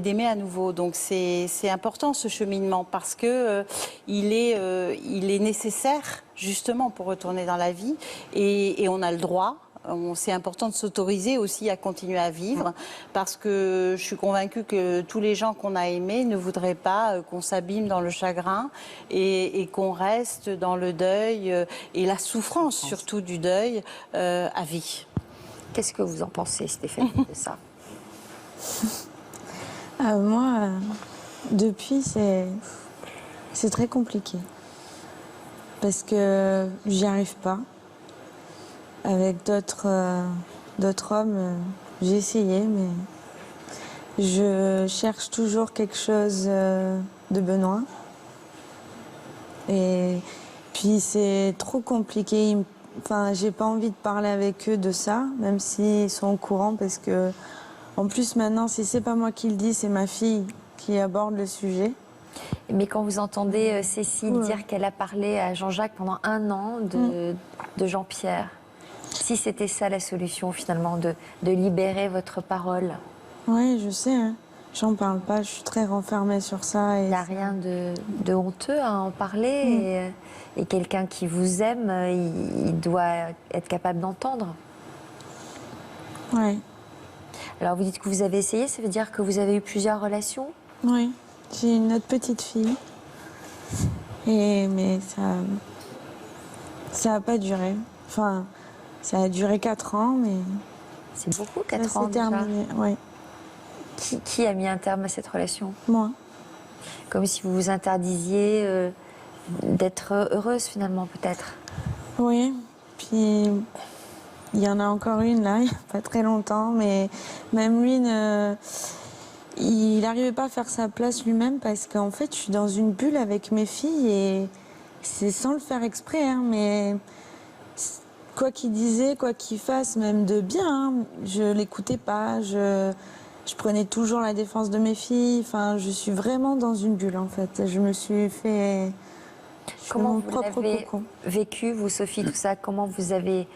d'aimer à nouveau. Donc c'est important ce cheminement, parce que il est nécessaire justement pour retourner dans la vie, et on a le droit. C'est important de s'autoriser aussi à continuer à vivre, parce que je suis convaincue que tous les gens qu'on a aimés ne voudraient pas qu'on s'abîme dans le chagrin et qu'on reste dans le deuil et la souffrance surtout du deuil à vie. Qu'est-ce que vous en pensez, Stéphanie, de ça? Moi, depuis, c'est très compliqué. Parce que j'y arrive pas. Avec d'autres hommes, j'ai essayé, mais je cherche toujours quelque chose de Benoît. Et puis c'est trop compliqué. Enfin, j'ai pas envie de parler avec eux de ça, même s'ils sont au courant, parce que en plus maintenant, si c'est pas moi qui le dis, c'est ma fille qui aborde le sujet. Mais quand vous entendez Cécile dire qu'elle a parlé à Jean-Jacques pendant 1 an de Jean-Pierre, si c'était ça la solution finalement, de libérer votre parole? Oui, je sais, hein. J'en parle pas, je suis très renfermée sur ça. Il n'y a rien de honteux à en parler, et quelqu'un qui vous aime, il doit être capable d'entendre. Oui. Alors vous dites que vous avez essayé, ça veut dire que vous avez eu plusieurs relations? Oui, j'ai une autre petite fille, mais ça n'a pas duré. Enfin, ça a duré 4 ans, mais... C'est beaucoup, 4 ans déjà. C'est terminé, oui. Qui a mis un terme à cette relation? Moi. Comme si vous vous interdisiez d'être heureuse, finalement, peut-être. Oui, puis il y en a encore une, là, il n'y a pas très longtemps, mais même lui, il n'arrivait pas à faire sa place lui-même, parce qu'en fait, je suis dans une bulle avec mes filles, et c'est sans le faire exprès, hein, mais... Quoi qu'il disait, quoi qu'il fasse, même de bien, hein, je l'écoutais pas, je prenais toujours la défense de mes filles. Enfin, je suis vraiment dans une bulle, en fait. Je me suis fait... Comment vous l'avez vécu, vous, Sophie, tout ça? Comment vous avez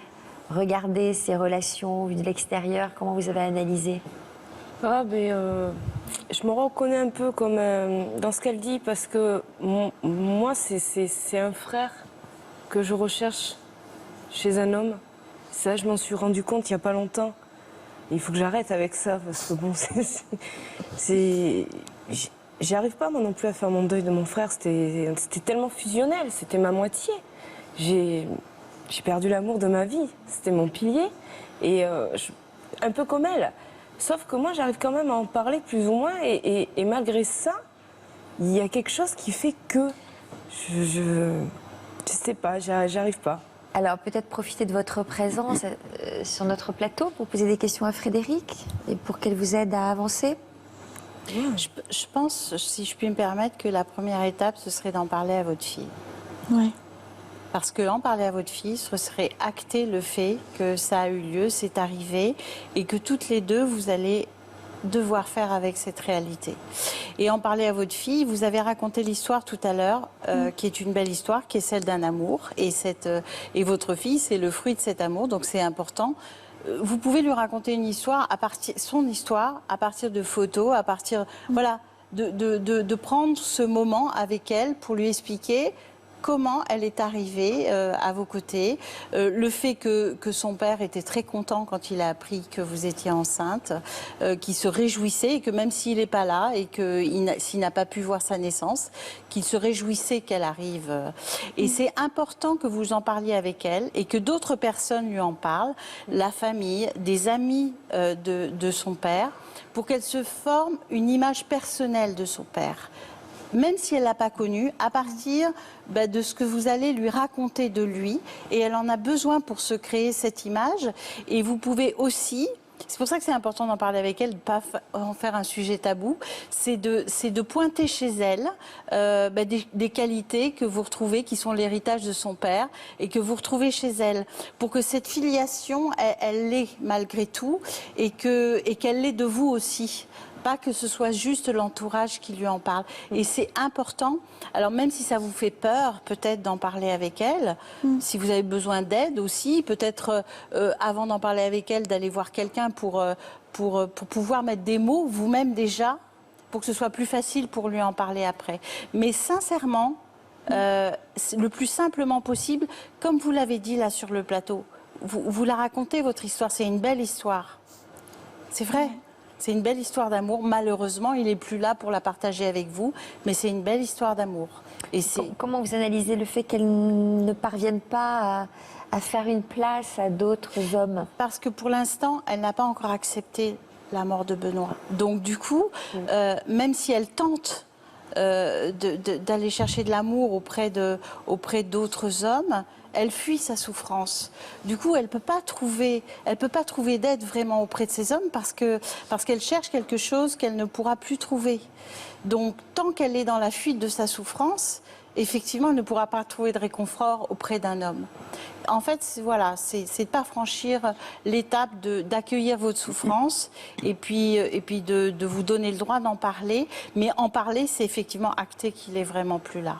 regardé ces relations vues de l'extérieur? Comment vous avez analysé? Je me reconnais un peu comme dans ce qu'elle dit, parce que moi, c'est un frère que je recherche chez un homme. Ça, je m'en suis rendu compte il n'y a pas longtemps. Il faut que j'arrête avec ça, parce que bon, j'y arrive pas moi non plus à faire mon deuil de mon frère. C'était tellement fusionnel, c'était ma moitié. j'ai perdu l'amour de ma vie. C'était mon pilier. Et un peu comme elle. Sauf que moi, j'arrive quand même à en parler plus ou moins. Et malgré ça, il y a quelque chose qui fait que je sais pas, j'arrive pas. Alors peut-être profiter de votre présence sur notre plateau pour poser des questions à Frédéric et pour qu'elle vous aide à avancer. Je pense, si je puis me permettre, que la première étape, ce serait d'en parler à votre fille. Oui. Parce qu'en parler à votre fille, ce serait acter le fait que ça a eu lieu, c'est arrivé, et que toutes les deux, vous allez devoir faire avec cette réalité. Et en parler à votre fille, vous avez raconté l'histoire tout à l'heure, qui est une belle histoire, qui est celle d'un amour, et votre fille, c'est le fruit de cet amour, donc c'est important. Vous pouvez lui raconter une histoire, son histoire, à partir de photos, à partir, voilà, de prendre ce moment avec elle pour lui expliquer comment elle est arrivée à vos côtés, le fait que son père était très content quand il a appris que vous étiez enceinte, qu'il se réjouissait et que même s'il n'est pas là et s'il n'a pas pu voir sa naissance, qu'il se réjouissait qu'elle arrive. Et c'est important que vous en parliez avec elle et que d'autres personnes lui en parlent, la famille, des amis de son père, pour qu'elle se forme une image personnelle de son père. Même si elle ne l'a pas connu, à partir de ce que vous allez lui raconter de lui, et elle en a besoin pour se créer cette image, et vous pouvez aussi, c'est pour ça que c'est important d'en parler avec elle, de ne pas en faire un sujet tabou, c'est de pointer chez elle des qualités que vous retrouvez, qui sont l'héritage de son père, et que vous retrouvez chez elle, pour que cette filiation, elle l'ait malgré tout, et qu'elle l'ait de vous aussi. Pas que ce soit juste l'entourage qui lui en parle. Et c'est important, alors même si ça vous fait peur peut-être d'en parler avec elle, si vous avez besoin d'aide aussi, peut-être avant d'en parler avec elle, d'aller voir quelqu'un pour pouvoir mettre des mots vous-même déjà, pour que ce soit plus facile pour lui en parler après. Mais sincèrement, le plus simplement possible, comme vous l'avez dit là sur le plateau, vous la racontez votre histoire, c'est une belle histoire. C'est vrai. C'est une belle histoire d'amour. Malheureusement, il n'est plus là pour la partager avec vous, mais c'est une belle histoire d'amour. Et comment vous analysez le fait qu'elle ne parvienne pas à faire une place à d'autres hommes? Parce que pour l'instant, elle n'a pas encore accepté la mort de Benoît. Donc du coup, même si elle tente d'aller chercher de l'amour auprès d'autres hommes, elle fuit sa souffrance. Du coup, elle peut pas trouver d'aide vraiment auprès de ces hommes parce qu'elle cherche quelque chose qu'elle ne pourra plus trouver. Donc, tant qu'elle est dans la fuite de sa souffrance, effectivement, elle ne pourra pas trouver de réconfort auprès d'un homme. En fait, voilà, c'est de pas franchir l'étape d'accueillir votre souffrance et puis de vous donner le droit d'en parler. Mais en parler, c'est effectivement acter qu'il est vraiment plus là.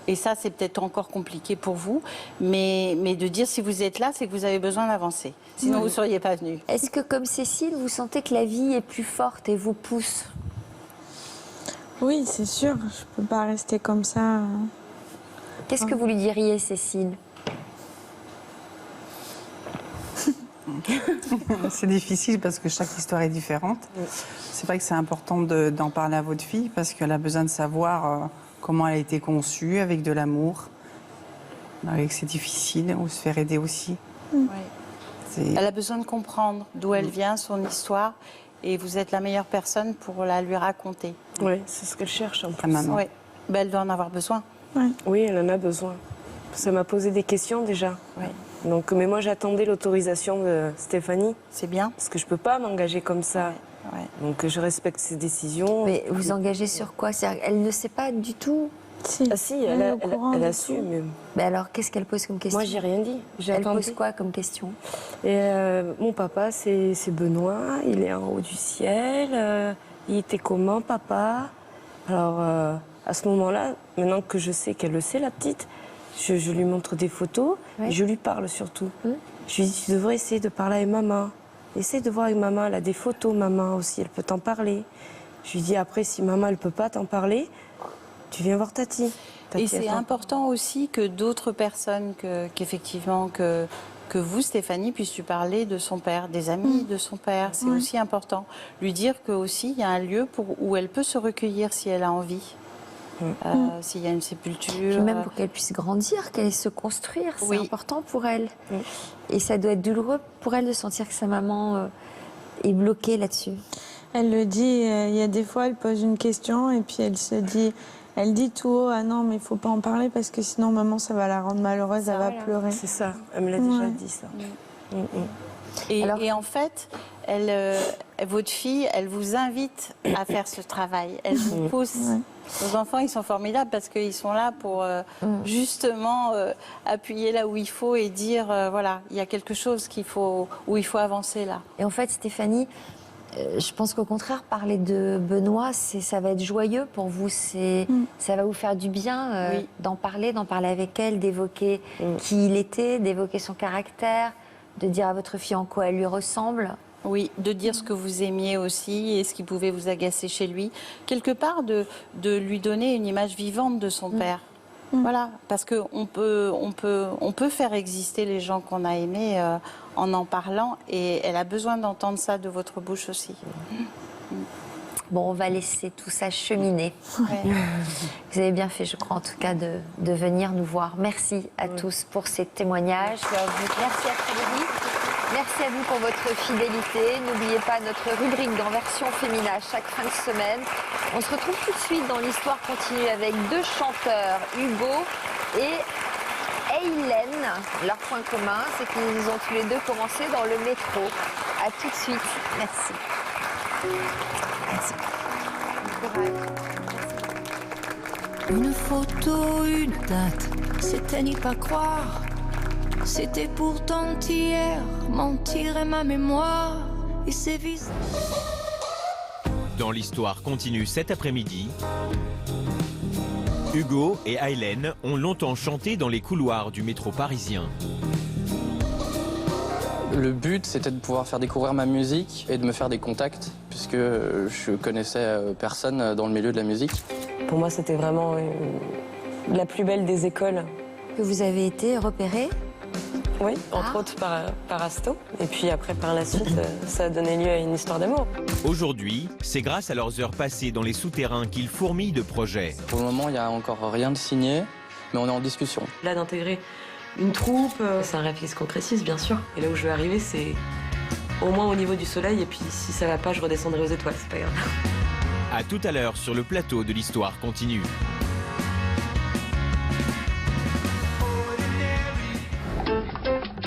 Et ça, c'est peut-être encore compliqué pour vous, mais de dire si vous êtes là, c'est que vous avez besoin d'avancer. Sinon, vous ne seriez pas venu. Est-ce que, comme Cécile, vous sentez que la vie est plus forte et vous pousse? Oui, c'est sûr. Je ne peux pas rester comme ça. Qu'est-ce que vous lui diriez, Cécile? C'est difficile parce que chaque histoire est différente. C'est vrai que c'est important d'en parler à votre fille parce qu'elle a besoin de savoir comment elle a été conçue, avec de l'amour, avec c'est difficile, ou se faire aider aussi. Oui. Elle a besoin de comprendre d'où elle vient, son histoire, et vous êtes la meilleure personne pour la lui raconter. Oui, c'est ce qu'elle cherche en plus. Maman. Oui. Ben, elle doit en avoir besoin. Oui, elle en a besoin. Ça m'a posé des questions déjà. Oui. Donc, mais moi, j'attendais l'autorisation de Stéphanie. C'est bien. Parce que je ne peux pas m'engager comme ça. Ouais. Donc, je respecte ses décisions. Mais vous engagez sur quoi? Elle ne sait pas du tout. Si, Ah si, elle a su. Mais Alors, qu'est-ce qu'elle pose comme question? moi, j'ai rien dit. Elle pose quoi comme question? Et mon papa, c'est Benoît. Il est en haut du ciel. Il était comment, papa? Alors, à ce moment-là, maintenant que je sais qu'elle le sait, la petite, je lui montre des photos et je lui parle surtout. Je lui dis, tu devrais essayer de parler avec maman. Essaye de voir avec maman. Elle a des photos, maman aussi. Elle peut t'en parler. Je lui dis, après, si maman, elle ne peut pas t'en parler, tu viens voir Tati. Et c'est important aussi que d'autres personnes, qu'effectivement, que vous, Stéphanie, puissiez lui parler de son père, des amis de son père. C'est aussi important. Lui dire qu'aussi, il y a un lieu où elle peut se recueillir si elle a envie. s'il y a une sépulture. Puis même pour qu'elle puisse grandir, qu'elle se construire, c'est Oui. important pour elle. Et ça doit être douloureux pour elle de sentir que sa maman est bloquée là-dessus. Elle le dit, il y a des fois, elle pose une question et puis elle dit tout haut, ah non, mais il faut pas en parler parce que sinon maman, ça va la rendre malheureuse, elle va pleurer. C'est ça, elle me l'a déjà dit ça. Et en fait, votre fille, elle vous invite à faire ce travail. Elle vous pousse. Vos enfants, ils sont formidables parce qu'ils sont là pour justement appuyer là où il faut et dire, voilà, il y a quelque chose où il faut avancer là. Et en fait, Stéphanie, je pense qu'au contraire, parler de Benoît, ça va être joyeux pour vous. Ça va vous faire du bien d'en parler avec elle, d'évoquer qui il était, d'évoquer son caractère, de dire à votre fille en quoi elle lui ressemble. Oui, de dire ce que vous aimiez aussi et ce qui pouvait vous agacer chez lui. Quelque part, de lui donner une image vivante de son père. Voilà, parce qu'on peut faire exister les gens qu'on a aimés en parlant, et elle a besoin d'entendre ça de votre bouche aussi. Bon, on va laisser tout ça cheminer. Ouais. Vous avez bien fait, je crois, en tout cas, de venir nous voir. Merci à tous pour ces témoignages. Merci à Frédéric. Merci à vous pour votre fidélité. N'oubliez pas notre rubrique dans Version Fémina chaque fin de semaine. On se retrouve tout de suite dans l'Histoire continue avec deux chanteurs, Hugo et Hélène. Leur point commun, c'est qu'ils ont tous les deux commencé dans le métro. À tout de suite. Merci. Merci. Une photo, une date, c'était n'y pas croire. C'était pourtant hier, mentir est ma mémoire. Et c'est vis. Dans l'Histoire continue cet après-midi, Hugo et Hélène ont longtemps chanté dans les couloirs du métro parisien. Le but, c'était de pouvoir faire découvrir ma musique et de me faire des contacts, puisque je connaissais personne dans le milieu de la musique. Pour moi, c'était vraiment la plus belle des écoles. Que vous avez été repérée? Oui, entre autres par Asto. Et puis après, par la suite, ça a donné lieu à une histoire d'amour. Aujourd'hui, c'est grâce à leurs heures passées dans les souterrains qu'ils fourmillent de projets. Pour le moment, il n'y a encore rien de signé, mais on est en discussion. Là, d'intégrer une troupe, c'est un rêve qui se concrétise, bien sûr. Et là où je veux arriver, c'est au moins au niveau du soleil. Et puis, si ça va pas, je redescendrai aux étoiles, c'est pas grave. À tout à l'heure sur le plateau de l'Histoire continue.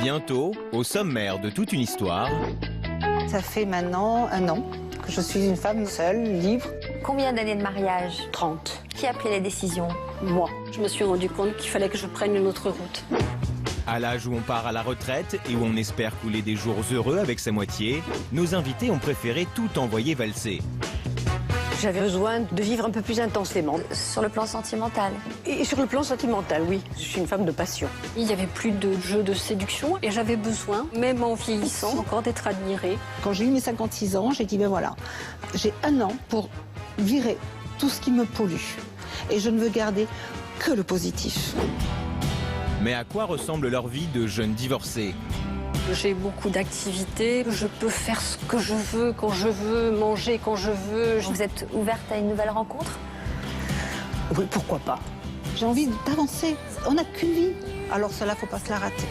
Bientôt, au sommaire de toute une histoire. Ça fait maintenant 1 an que je suis une femme seule, libre. Combien d'années de mariage? 30. Qui a pris la décision? Moi. Je me suis rendu compte qu'il fallait que je prenne une autre route. À l'âge où on part à la retraite et où on espère couler des jours heureux avec sa moitié, nos invités ont préféré tout envoyer valser. J'avais besoin de vivre un peu plus intensément. Sur le plan sentimental? Et sur le plan sentimental, oui. Je suis une femme de passion. Il n'y avait plus de jeu de séduction et j'avais besoin, même en vieillissant, encore d'être admirée. Quand j'ai eu mes 56 ans, j'ai dit, ben voilà, j'ai 1 an pour virer tout ce qui me pollue. Et je ne veux garder que le positif. Mais à quoi ressemble leur vie de jeunes divorcés? J'ai beaucoup d'activités, je peux faire ce que je veux, quand je veux, manger quand je veux. Vous êtes ouverte à une nouvelle rencontre? Oui, pourquoi pas. J'ai envie d'avancer, on n'a qu'une vie, alors cela, faut pas se la rater.